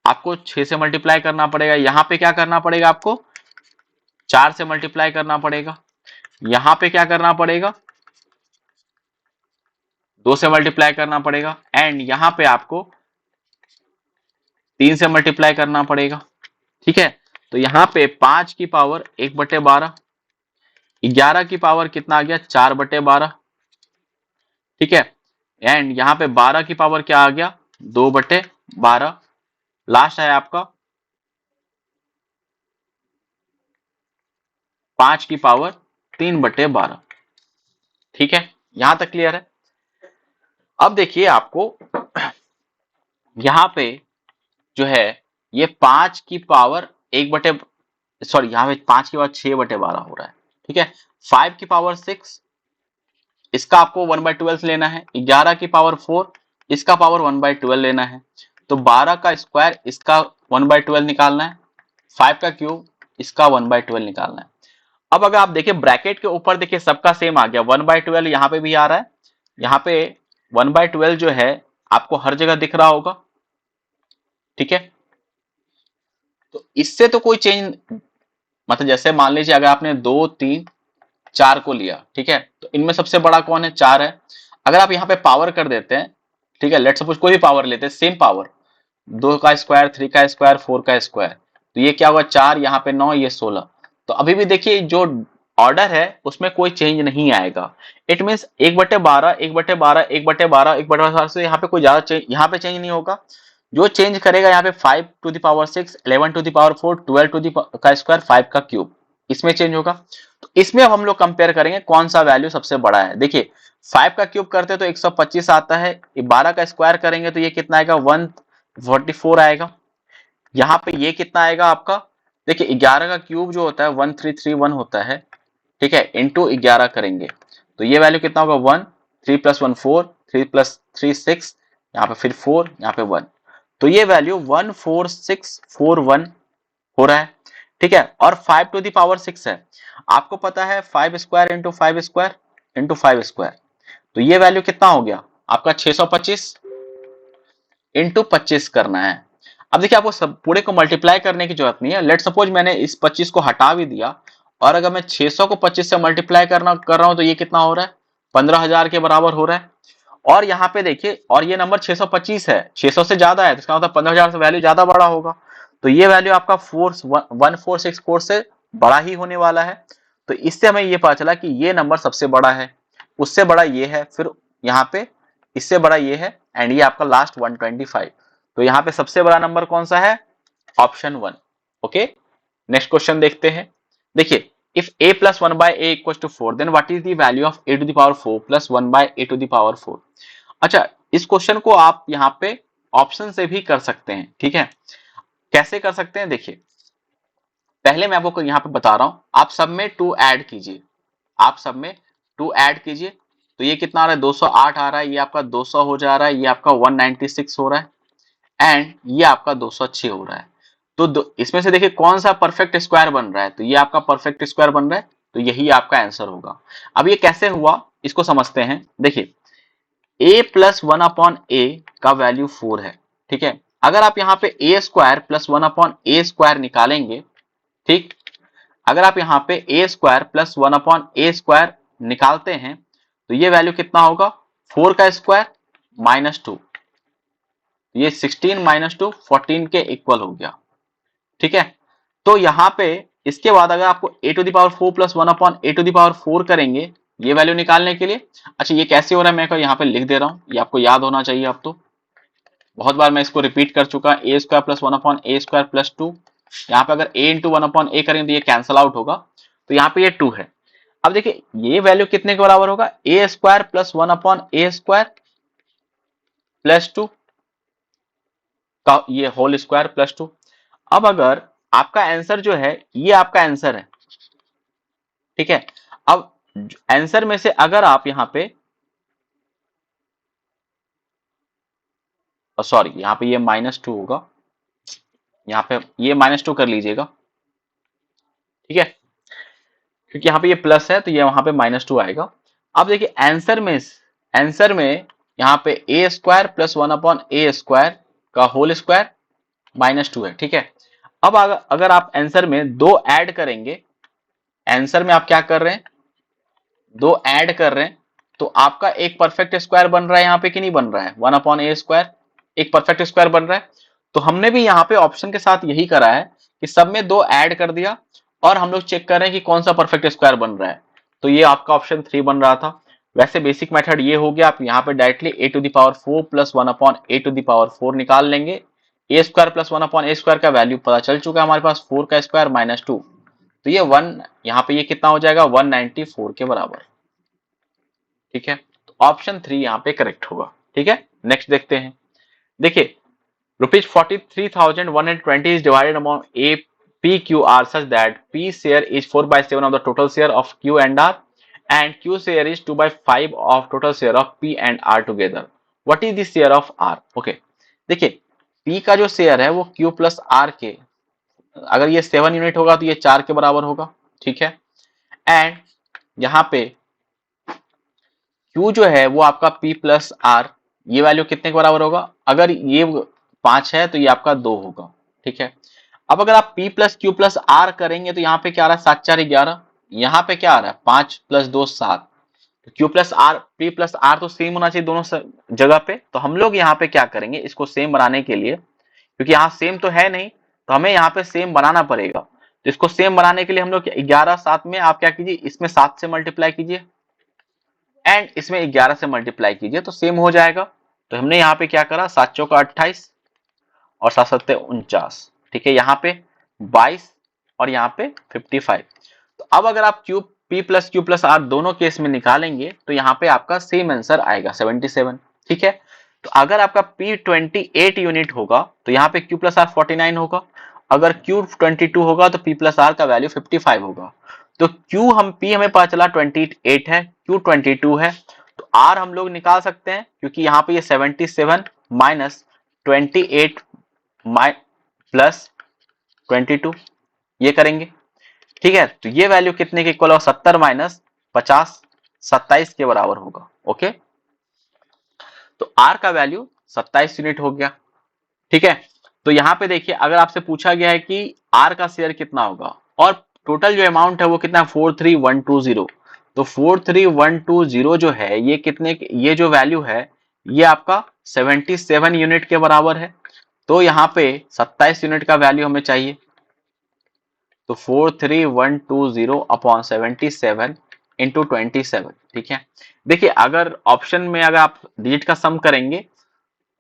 आपको 6 से मल्टीप्लाई करना पड़ेगा, यहाँ पे क्या करना पड़ेगा, आपको 4 से मल्टीप्लाई करना पड़ेगा, यहाँ पे क्या करना पड़ेगा, 2 से मल्टीप्लाई करना पड़ेगा एंड यहाँ पे आपको 3 से मल्टीप्लाई करना पड़ेगा, ठीक है। तो यहाँ पे 5 की पावर 1/12, 11 की पावर कितना आ गया, 4/12, ठीक है। एंड यहाँ पे 12 की पावर क्या आ गया, 2/12, लास्ट है आपका 5 की पावर 3/12, ठीक है। यहां तक क्लियर है। अब देखिए आपको यहाँ पे जो है ये 5 की पावर 1 सॉरी यहाँ पे 5 की पावर 6/12 हो रहा है, ठीक है। 5 की पावर 6 इसका आपको 1/12 लेना है, 11 की पावर 4 इसका पावर 1/12 लेना है, तो 12 का स्क्वायर इसका 1/12 निकालना है, 5 का क्यूब इसका 1/12 निकालना है। अब अगर आप देखिए ब्रैकेट के ऊपर देखिए सबका सेम आ गया, 1/12 यहाँ पे भी आ रहा है, यहाँ पे 1/12 जो है आपको हर जगह दिख रहा होगा, ठीक है। तो इससे तो कोई चेंज, मतलब जैसे मान लीजिए अगर आपने 2 3 4 को लिया, ठीक है, तो इनमें सबसे बड़ा कौन है, 4 है। अगर आप यहाँ पे पावर कर देते हैं, ठीक है, लेट सपोज कोई भी पावर लेते हैं, सेम पावर 2 का स्क्वायर, 3 का स्क्वायर, 4 का स्क्वायर, तो ये क्या होगा 4, यहाँ पे 9, ये 16। तो अभी भी देखिए जो ऑर्डर है उसमें कोई चेंज नहीं आएगा। इट मीन्स 1/12 1/12 1/12 1/12 से यहाँ पे कोई ज्यादा चेंज, यहाँ पे चेंज नहीं होगा। जो चेंज करेगा यहाँ पे 5 to the power 6, 11 to the power 4, 12 to the का स्क्वायर, 5 का क्यूब, इसमें चेंज होगा। तो इसमें अब हम लोग कंपेयर करेंगे कौन सा वैल्यू सबसे बड़ा है। देखिए 5 का क्यूब करते तो 125 आता है, 12 का स्क्वायर करेंगे तो ये कितना आएगा, 144 आएगा। यहाँ पे ये कितना आएगा आपका, देखिए 11 का क्यूब जो होता है 1331 होता है, ठीक है, इंटू 11 करेंगे तो ये वैल्यू कितना होगा, 1, 3 + 1 4, 3 + 3 6, यहाँ पे फिर 4, यहाँ पे 1, तो ये वैल्यू 14641 हो रहा है, ठीक है। और 5 टू द पावर 6 है, आपको पता है 5 square into 5 square into 5 square, तो ये वैल्यू कितना हो गया आपका 625 इंटू 25 करना है। अब देखिए आपको सब पूरे को मल्टीप्लाई करने की जरूरत नहीं है, लेट सपोज मैंने इस 25 को हटा भी दिया और अगर मैं 600 को 25 से मल्टीप्लाई कर रहा हूं तो ये कितना हो रहा है, 15,000 के बराबर हो रहा है। और यहाँ पे देखिए, और ये नंबर 625 है, 600 से ज्यादा है, तो इसका मतलब 15,000 से वैल्यू ज्यादा बड़ा होगा। तो ये वैल्यू आपका 1464 से बड़ा ही होने वाला है। तो इससे हमें ये पता चला कि ये नंबर सबसे बड़ा है, उससे बड़ा ये है, फिर यहाँ पे इससे बड़ा ये है, एंड ये आपका लास्ट 125। तो यहाँ पे सबसे बड़ा नंबर कौन सा है, ऑप्शन 1। ओके, नेक्स्ट क्वेश्चन देखते हैं। देखिए, if a plus 1 by a equals to 4 then what is the value of a to the power 4 plus 1 by a to the power 4। अच्छा, इस क्वेश्चन को आप यहाँ पे ऑप्शन से भी कर सकते हैं, ठीक है। कैसे कर सकते हैं, देखिए पहले मैं आपको यहाँ पे बता रहा हूं, आप सब में 2 ऐड कीजिए, आप सब में 2 ऐड कीजिए, तो ये कितना आ रहा है, 208 आ रहा है, ये आपका 200 हो जा रहा है, ये आपका 196 हो रहा है, एंड ये आपका 206 हो रहा है। तो इसमें से देखिए कौन सा परफेक्ट स्क्वायर बन रहा है, तो ये आपका परफेक्ट स्क्वायर बन रहा है, तो यही आपका आंसर होगा। अब ये कैसे हुआ इसको समझते हैं। देखिए a प्लस 1 अपॉन ए का वैल्यू 4 है, ठीक है। अगर आप यहाँ पे a square plus 1 upon A square निकालेंगे, ठीक, अगर आप यहाँ पे a square plus 1 upon A square निकालते हैं तो ये वैल्यू कितना होगा, 4 का स्क्वायर माइनस 2, ये 16 माइनस 2 14 के इक्वल हो गया, ठीक है। तो यहाँ पे इसके बाद अगर आपको a to the power 4 plus 1 upon A to the power 4 करेंगे ये वैल्यू निकालने के लिए। अच्छा, ये कैसे हो रहा है मैं यहाँ पे लिख दे रहा हूँ, ये आपको याद होना चाहिए। अब तो बहुत बार मैं इसको रिपीट कर चुका, ए square plus 1 upon A square plus 2, यहाँ पे अगर a इंटू 1 अपॉन ए करेंगे तो ये कैंसल आउट होगा, तो यहाँ पे ये 2 है। अब देखिए ये वैल्यू कितने के बराबर होगा, ए square plus 1 upon A square plus 2 का ये होल स्क्वायर प्लस 2। अब अगर आपका आंसर जो है ये आपका आंसर है, ठीक है। अब आंसर में से अगर आप यहाँ पे, सॉरी यहाँ पे ये -2 होगा, यहाँ पे ये -2 कर लीजिएगा, ठीक है, क्योंकि यहाँ पे ये प्लस है तो ये वहां पे -2 आएगा। अब देखिए आंसर में यहाँ पे ए square plus 1 upon A square का होल स्क्वायर -2 है, ठीक है। अब अगर आप आंसर में 2 ऐड करेंगे, आंसर में आप क्या कर रहे हैं, 2 ऐड कर रहे हैं, तो आपका एक परफेक्ट स्क्वायर बन रहा है यहाँ पे कि नहीं बन रहा है, 1 अपॉन ए स्क्वायर एक परफेक्ट स्क्वायर बन रहा है। तो हमने भी यहाँ पे ऑप्शन के साथ यही करा है कि सब में 2 ऐड कर दिया और हम लोग चेक कर रहे हैं कि कौन सा परफेक्ट स्क्वायर बन रहा है, तो ये आपका ऑप्शन 3 बन रहा था। वैसे बेसिक मेथड ये हो गया, आप यहाँ पे directly A to the power 4 plus 1 upon A to the power 4 निकाल लेंगे। A square plus 1 upon A square का वैल्यू पता चल चुका है हमारे पास, 4 का स्क्वायर -2, तो ये 1 यहाँ पे ये कितना हो जाएगा, 194 के बराबर, ठीक है। तो ऑप्शन 3 यहाँ पे करेक्ट होगा, ठीक है। नेक्स्ट देखते हैं। देखिए ₹43,120 is divided among A, P, Q, R such that P share is 4/7 of the total share of Q and R and Q share is 2/5 of total share of P and R together. What is the share of R? Okay, देखिए P का जो share है वो Q plus R के, अगर ये 7 unit होगा तो ये 4 के बराबर होगा, ठीक है। एंड यहाँ पे Q जो है वो आपका P प्लस R, ये वैल्यू कितने के बराबर होगा, अगर ये 5 है तो ये आपका 2 होगा, ठीक है। अब अगर आप P plus Q plus R करेंगे तो यहाँ पे क्या आ रहा है, 7 4 11, यहाँ पे क्या आ रहा है 5 प्लस 2 7, तो Q plus R P plus R तो सेम होना चाहिए दोनों जगह पे। तो हम लोग यहाँ पे क्या करेंगे, इसको सेम बनाने के लिए, क्योंकि यहाँ सेम तो है नहीं तो हमें यहाँ पे सेम बनाना पड़ेगा, तो इसको सेम बनाने के लिए हम लोग 11 7 में आप क्या कीजिए, इसमें 7 से मल्टीप्लाई कीजिए एंड इसमें 11 से मल्टीप्लाई कीजिए तो सेम हो जाएगा। तो हमने यहाँ पे क्या करा, 7 चौका 28 और 7 सत्ते 49, ठीक है, यहाँ पे 22 और यहाँ पे 55। तो अब अगर आप cube P plus Q plus R दोनों केस में निकालेंगे तो यहाँ पे आपका सेम आंसर आएगा 77, ठीक है। तो अगर आपका P 28 यूनिट होगा तो यहाँ पे Q प्लस R 49 होगा, अगर Q 22 होगा तो P प्लस R का वैल्यू 55 होगा। तो P हमें पता चला 28 है, Q 22 है, तो R हम लोग निकाल सकते हैं क्योंकि यहाँ पे ये 77 माइनस 28 प्लस 22 ये करेंगे, ठीक है। तो ये वैल्यू कितने के इक्वल होगा, 70 माइनस 50 27 के बराबर होगा, ओके। तो R का वैल्यू 27 यूनिट हो गया, ठीक है। तो यहाँ पे देखिए अगर आपसे पूछा गया है कि R का शेयर कितना होगा और टोटल जो अमाउंट है वो कितना 43120। तो 43120 जो है ये कितने, ये जो वैल्यू है ये आपका 77 यूनिट के बराबर है। तो यहाँ पे 27 यूनिट का वैल्यू हमें चाहिए। तो 43120 अपॉन 77 इंटू 27, ठीक है। देखिए अगर ऑप्शन में अगर आप डिजिट का सम करेंगे,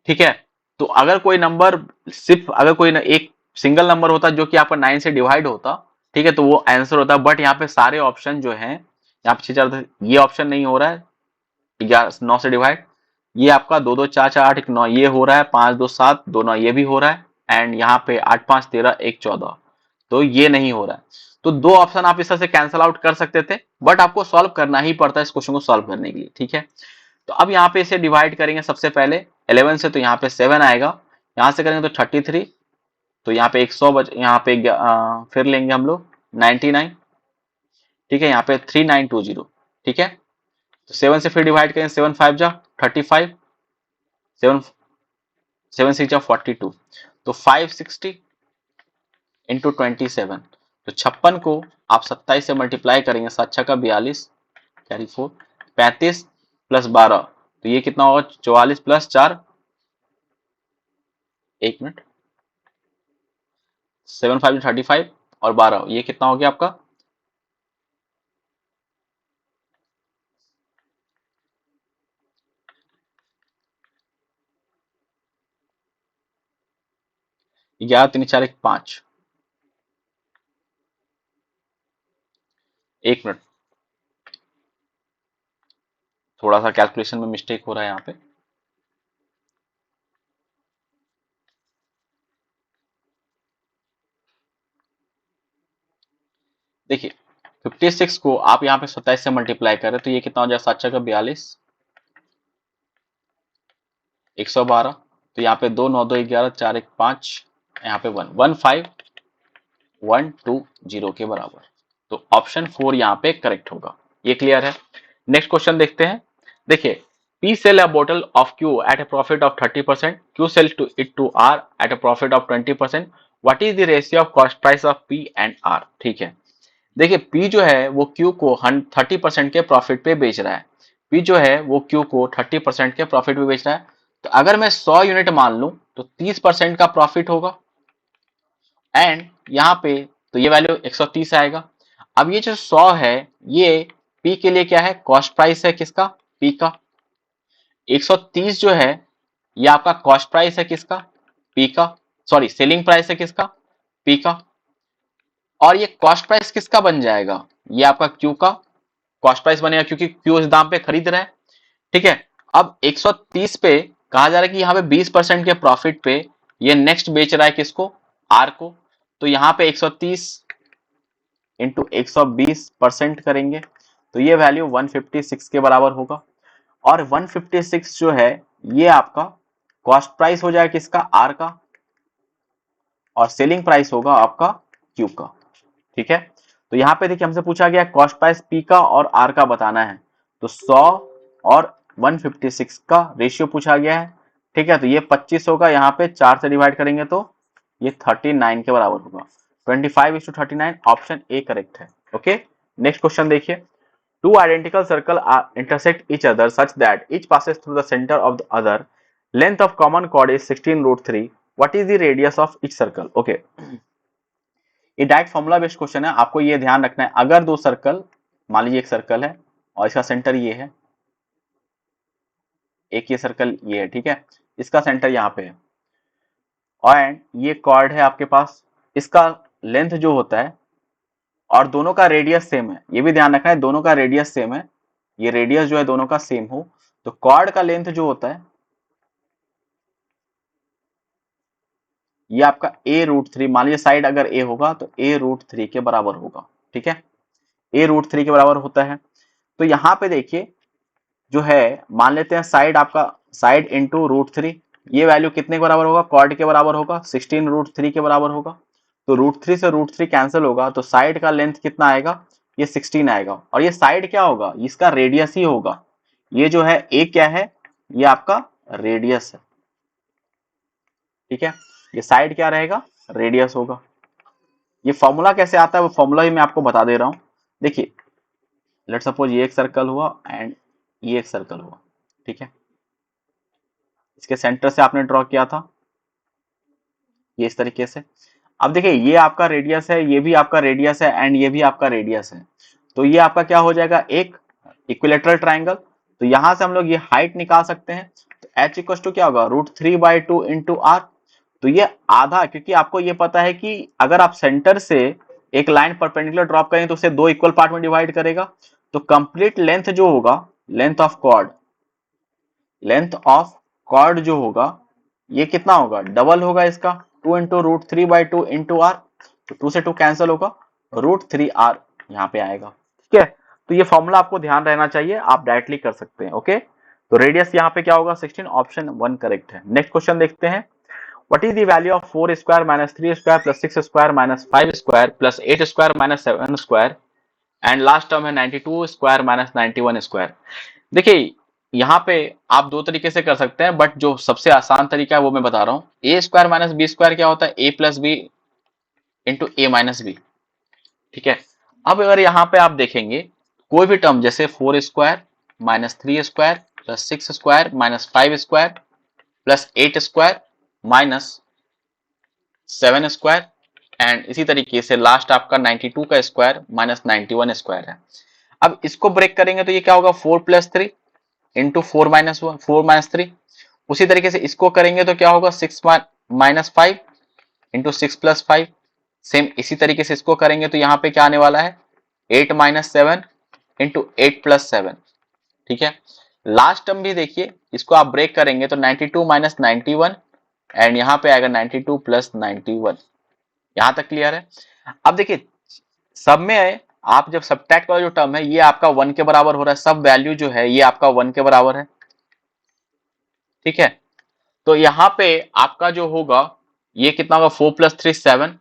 ठीक है, तो अगर कोई नंबर सिर्फ अगर कोई एक सिंगल नंबर होता जो कि आपका 9 से डिवाइड होता, ठीक है, तो वो आंसर होता। बट यहाँ पे सारे ऑप्शन जो हैं, यहाँ पे 6 ये ऑप्शन नहीं हो रहा है 9 से डिवाइड, ये आपका 2 2 4 4 8 1 9 ये हो रहा है, 5 2 7 2 9 ये भी हो रहा है, एंड यहाँ पे 8 5 13 1 14 तो ये नहीं हो रहा है। तो दो ऑप्शन आप इस तरह से कैंसिल आउट कर सकते थे, बट आपको सॉल्व करना ही पड़ता है इस क्वेश्चन को सॉल्व करने के लिए, ठीक है। तो अब यहाँ पे इसे डिवाइड करेंगे सबसे पहले 11 से, तो यहाँ पे 7 आएगा, यहाँ से करेंगे तो 33, तो यहाँ पे 100 यहाँ पे फिर लेंगे हम लोग 99, ठीक है, यहाँ पे 3920, ठीक है। तो 7 से फिर डिवाइड करेंगे, 7 5 जा 35, 7 7 6 जा 42, तो 560 इंटू 27, तो 56 को आप 27 से मल्टीप्लाई करेंगे, 7 6 का 42 कैरी 4, 35 प्लस 12, तो ये कितना होगा 44 प्लस 4, एक मिनट, 7 5 35 और 12 ये कितना हो गया आपका 11 3 4 1 5, एक मिनट, थोड़ा सा कैलकुलेशन में मिस्टेक हो रहा है यहाँ पे। देखिए 56 को आप यहाँ पे 27 से मल्टीप्लाई करें तो ये कितना हो जाए 7 का 42, 112, तो यहाँ पे 2 9 2 11 4 1 5, यहाँ पे 15120 के बराबर। तो ऑप्शन 4 यहाँ पे करेक्ट होगा। ये क्लियर है। नेक्स्ट क्वेश्चन देखते हैं। देखिए P sell a bottle of Q at a profit of 30%, Q sell to it to R at a profit of 20%. What is the ratio of cost price of P and R? ठीक है, देखिए P जो है वो Q को 30% के profit पे बेच रहा है। P जो है वो Q को 30% के प्रॉफिट पे बेच रहा है। तो अगर मैं 100 यूनिट मान लूं तो 30% का प्रॉफिट होगा, एंड यहाँ पे तो ये वैल्यू 130 आएगा। अब ये जो 100 है ये P के लिए क्या है, कॉस्ट प्राइस है किसका, P का। 130 जो है ये आपका कॉस्ट प्राइस है किसका, P का, सॉरी सेलिंग प्राइस है किसका, P का। और ये कॉस्ट प्राइस किसका बन जाएगा, ये आपका Q का कॉस्ट प्राइस बनेगा, क्योंकि Q इस दाम पे खरीद रहा है, ठीक है। अब 130 पे कहा जा रहा है कि यहाँ पे 20% के प्रॉफिट पे ये नेक्स्ट बेच रहा है किसको, R को। तो यहाँ पे 130 इंटू 120% करेंगे तो ये वैल्यू 156 के बराबर होगा। और 156 जो है ये आपका कॉस्ट प्राइस हो जाएगा किसका, R का, और सेलिंग प्राइस होगा आपका Q का, ठीक है। तो यहाँ पे देखिए हमसे पूछा गया कॉस्ट प्राइस P का और R का बताना है, तो 100 और 156 का रेशियो पूछा गया है, ठीक है। तो ये 25 होगा, यहाँ पे 4 से डिवाइड करेंगे तो ये 39 के बराबर होगा। 25:39 ऑप्शन ए करेक्ट है। ओके, नेक्स्ट क्वेश्चन देखिए। Two identical circle intersect each other such that each passes through the center of the other. Length of common chord is 16√3. What is the radius of each circle? Okay. ये direct formula based question है, आपको ये ध्यान रखना है। अगर दो circle, मान लीजिए एक सर्कल है और इसका सेंटर ये है, एक ये सर्कल ये है, ठीक है, इसका सेंटर यहाँ पे है, और ये कॉर्ड है आपके पास, इसका लेंथ जो होता है और दोनों का रेडियस सेम है, ये भी ध्यान रखना है दोनों का रेडियस सेम है, ये रेडियस जो है दोनों का सेम हो, तो कॉर्ड का लेंथ जो होता है ये आपका a√3, मान लीजिए साइड अगर a होगा तो a√3 के बराबर होगा, ठीक है, a√3 के बराबर होता है। तो यहाँ पे देखिए जो है मान लेते हैं साइड आपका, साइड इंटू √3, ये वैल्यू कितने के बराबर होगा, कॉर्ड के बराबर होगा, 16√3 के बराबर होगा। तो √3 से √3 कैंसिल होगा, तो साइड का लेंथ कितना आएगा, ये 16 आएगा, और ये साइड क्या होगा, इसका रेडियस ही होगा। ये जो है a क्या है, ये आपका रेडियस है, ठीक है, ये साइड क्या रहेगा, रेडियस होगा। ये फॉर्मूला कैसे आता है वो फॉर्मूला ही मैं आपको बता दे रहा हूं। देखिए लेट सपोज ये एक सर्कल हुआ एंड ये एक सर्कल हुआ, ठीक है, इसके सेंटर से आपने ड्रॉ किया था ये इस तरीके से। अब देखिए ये आपका रेडियस है, ये भी आपका रेडियस है एंड ये भी आपका रेडियस है, तो ये आपका क्या हो जाएगा, एक इक्विलेटरल ट्राइंगल। तो यहां से हम लोग ये हाइट निकाल सकते हैं, तो h इक्वल टू क्या होगा, √3/2 इंटू आर। तो ये आधा, क्योंकि आपको ये पता है कि अगर आप सेंटर से एक लाइन परपेंडिकुलर ड्रॉप करें तो उसे दो इक्वल पार्ट में डिवाइड करेगा, तो कंप्लीट लेंथ जो होगा, length of chord, length of chord जो होगा ये कितना होगा, डबल होगा इसका, 2 इंटू √3/2 इंटू आर। तो 2 से 2 कैंसिल होगा, √3r यहाँ पे आएगा, ठीक है। तो ये फॉर्मूला आपको ध्यान रहना चाहिए, आप डायरेक्टली कर सकते हैं, ओके। तो रेडियस यहाँ पे क्या होगा, 16, ऑप्शन 1 करेक्ट है। नेक्स्ट क्वेश्चन देखते हैं, what is the value of 4 square minus 3 square plus 6 square minus 5 square plus 8 square minus 7 square and last term है 92 स्क्वायर माइनस 91 स्क्वायर। देखिए यहाँ पे आप दो तरीके से कर सकते हैं, बट जो सबसे आसान तरीका है वो मैं बता रहा हूँ। ए स्क्वायर माइनस बी स्क्वायर क्या होता है, ए प्लस बी इंटू ए माइनस बी, ठीक है। अब अगर यहाँ पे आप देखेंगे कोई भी टर्म, जैसे 4 square minus 3 square plus 6 square minus 5 square plus 8 square minus 7 square and इसी तरीके से लास्ट आपका 92 का स्क्वायर माइनस 91 स्क्वायर है। अब इसको ब्रेक करेंगे तो ये क्या होगा, 4 प्लस 3 इंटू 4 माइनस 1, 4 माइनस 3। उसी तरीके से इसको करेंगे तो क्या होगा, 6 माइनस 5 इंटू 6 प्लस 5। सेम इसी तरीके से इसको करेंगे तो यहाँ पे क्या आने वाला है, 8 माइनस 7 इंटू 8 प्लस 7, ठीक है। लास्ट टर्म भी देखिए, इसको आप ब्रेक करेंगे तो 92 माइनस 91 एंड यहाँ पे आएगा 92 प्लस 91। यहां तक क्लियर है। अब देखिए सब में आप जब सब्ट्रैक्ट वाला जो टर्म है ये आपका 1 के बराबर हो रहा है, सब वैल्यू जो है ये आपका 1 के बराबर है, ठीक है। तो यहाँ पे आपका जो होगा ये कितना होगा, 4 प्लस 3 7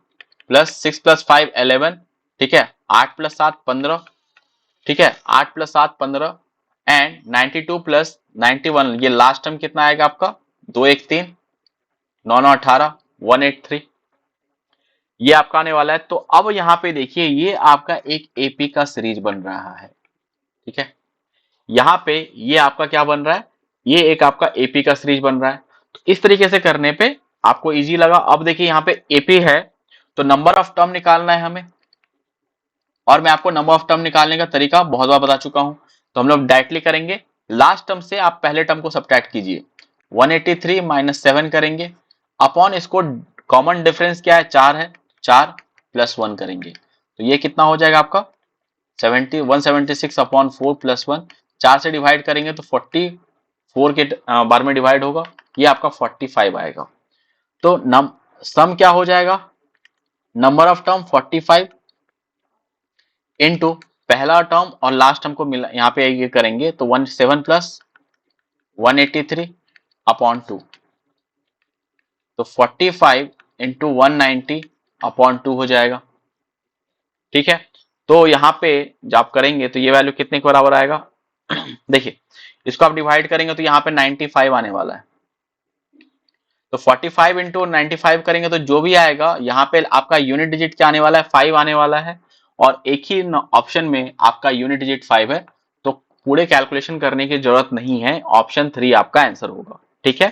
प्लस 6 प्लस 5 11, ठीक है, 8 प्लस 7 15, ठीक है, 8 प्लस 7 15 एंड 92 प्लस 91, ये लास्ट टर्म कितना आएगा आपका, 2 1 3 9 9 18 183, ये आपका आने वाला है। तो अब यहाँ पे देखिए ये आपका एक एपी का सीरीज बन रहा है, ठीक है। यहाँ पे ये आपका क्या बन रहा है, ये एक आपका एपी का सीरीज बन रहा है। तो इस तरीके से करने पे आपको इजी लगा। अब देखिए यहाँ पे एपी है तो नंबर ऑफ टर्म निकालना है हमें, और मैं आपको नंबर ऑफ टर्म निकालने का तरीका बहुत बार बता चुका हूं। तो हम लोग डायरेक्टली करेंगे, लास्ट टर्म से आप पहले टर्म को सब्ट्रैक्ट कीजिए, 183 माइनस 7 करेंगे अपॉन इसको, कॉमन डिफरेंस क्या है, 4 है, 4 प्लस 1 करेंगे तो ये कितना हो जाएगा आपका 176 अपॉन 4 प्लस 1, 4 से डिवाइड करेंगे तो 44 के बार में डिवाइड होगा, ये आपका 45 आएगा। तो सम क्या हो जाएगा, नंबर ऑफ टर्म 45 इनटू पहला टर्म और लास्ट टर्म को मिला, यहाँ पे ये करेंगे तो 17 प्लस 183 अपॉन 2, तो 45 इंटू 190 अपॉन 2 हो जाएगा, ठीक है। तो यहाँ पे जब आप करेंगे तो ये वैल्यू कितने के बराबर आएगा देखिए इसको आप डिवाइड करेंगे तो यहाँ पे 95 आने वाला है, तो 45 इंटू 95 करेंगे तो जो भी आएगा यहाँ पे आपका यूनिट डिजिट क्या आने वाला है, 5 आने वाला है, और एक ही ऑप्शन में आपका यूनिट डिजिट 5 है, तो पूरे कैलकुलेशन करने की जरूरत नहीं है, ऑप्शन 3 आपका आंसर होगा, ठीक है।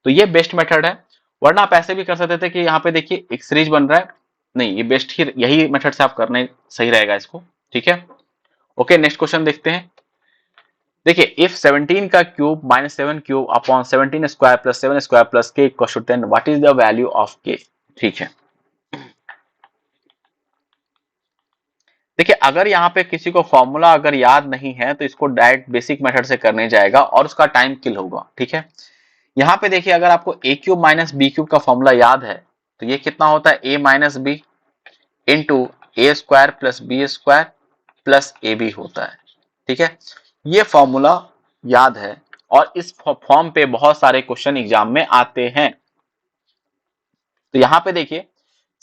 तो ये बेस्ट मेथड है, वरना आप ऐसे भी कर सकते थे कि यहाँ पे देखिए एक सीरीज बन रहा है, नहीं ये बेस्ट ही, यही मेथड से आप करने सही रहेगा इसको, ठीक है। ओके नेक्स्ट क्वेश्चन देखते हैं। देखिए इफ 17 का cube minus 7 cube upon 17 square plus 7 square plus K equal to 10, what is the value of K, ठीक है। देखिए अगर यहाँ पे किसी को फॉर्मूला अगर याद नहीं है तो इसको डायरेक्ट बेसिक मेथड से करने जाएगा और उसका टाइम किल होगा, ठीक है। यहाँ पे देखिए अगर आपको A cube minus B cube का फॉर्मूला याद है तो ये कितना होता है, A minus B into A square plus B square plus A B होता है, ठीक है। ये फॉर्मूला याद है और इस फॉर्म पे बहुत सारे क्वेश्चन एग्जाम में आते हैं। तो यहाँ पे देखिए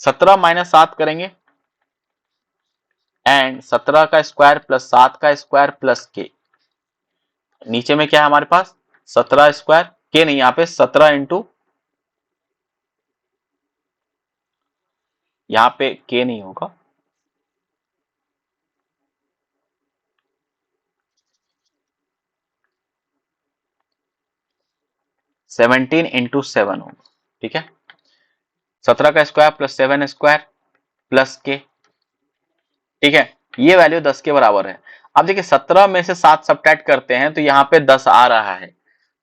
17 माइनस 7 करेंगे एंड 17 का स्क्वायर प्लस 7 का स्क्वायर प्लस के, नीचे में क्या है हमारे पास 17 स्क्वायर के नहीं, यहाँ पे 17 इंटू, यहाँ पे k नहीं होगा, 17 इंटू 7 होगा, ठीक है। 17 का स्क्वायर प्लस 7 स्क्वायर प्लस के, ठीक है, ये वैल्यू 10 के बराबर है। अब देखिए 17 में से 7 सब्ट्रैक्ट करते हैं तो यहाँ पे 10 आ रहा है,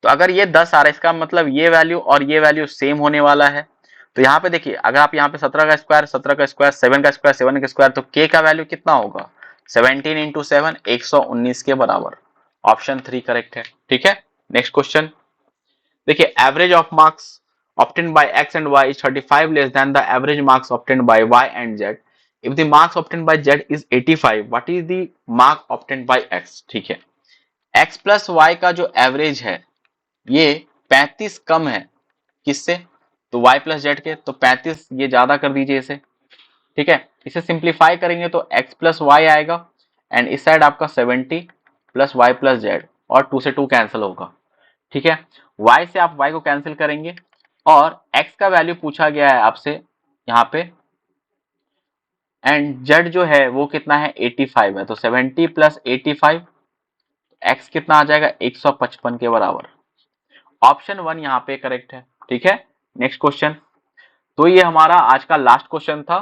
तो अगर ये 10 आ रहा है इसका मतलब ये वैल्यू और ये वैल्यू सेम होने वाला है। तो यहाँ पे देखिए अगर आप यहाँ पे 17 का स्क्वायर 17 का स्क्वायर 7 का स्क्वायर 7 का स्क्वायर, तो k का वैल्यू कितना होगा 17 इंटू 7 119 के बराबर। ऑप्शन 3 करेक्ट है, ठीक है। नेक्स्ट क्वेश्चन देखिए, average of marks obtained by x and y is 35 less than the average marks obtained by y and z. If the marks obtained by z is 85, what is the mark obtained by x? ठीक है, x plus y का जो average है ये 35 कम है किससे, तो y plus Z के, तो 35 ये ज्यादा कर दीजिए इसे, ठीक है। इसे सिंप्लीफाई करेंगे तो x प्लस वाई आएगा एंड इस साइड आपका 70 प्लस वाई प्लस जेड, और 2 से 2 कैंसिल होगा, ठीक है। y से आप y को कैंसिल करेंगे और x का वैल्यू पूछा गया है आपसे यहाँ पे, एंड z जो है वो कितना है 85 है, तो 70 प्लस 85, x कितना आ जाएगा 155 के बराबर। ऑप्शन 1 यहाँ पे करेक्ट है, ठीक है। नेक्स्ट क्वेश्चन, तो ये हमारा आज का लास्ट क्वेश्चन था,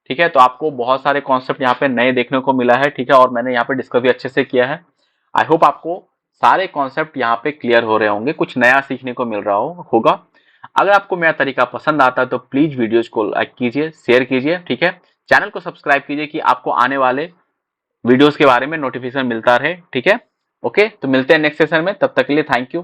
ठीक है। तो आपको बहुत सारे कॉन्सेप्ट यहाँ पे नए देखने को मिला है, ठीक है, और मैंने यहाँ पे डिस्कस भी अच्छे से किया है। आई होप आपको सारे कॉन्सेप्ट यहाँ पे क्लियर हो रहे होंगे, कुछ नया सीखने को मिल रहा होगा। अगर आपको मेरा तरीका पसंद आता है तो प्लीज वीडियोज को लाइक कीजिए, शेयर कीजिए, ठीक है। चैनल को सब्सक्राइब कीजिए कि आपको आने वाले वीडियोस के बारे में नोटिफिकेशन मिलता रहे, ठीक है। ओके, तो मिलते हैं नेक्स्ट सेशन में, तब तक के लिए थैंक यू।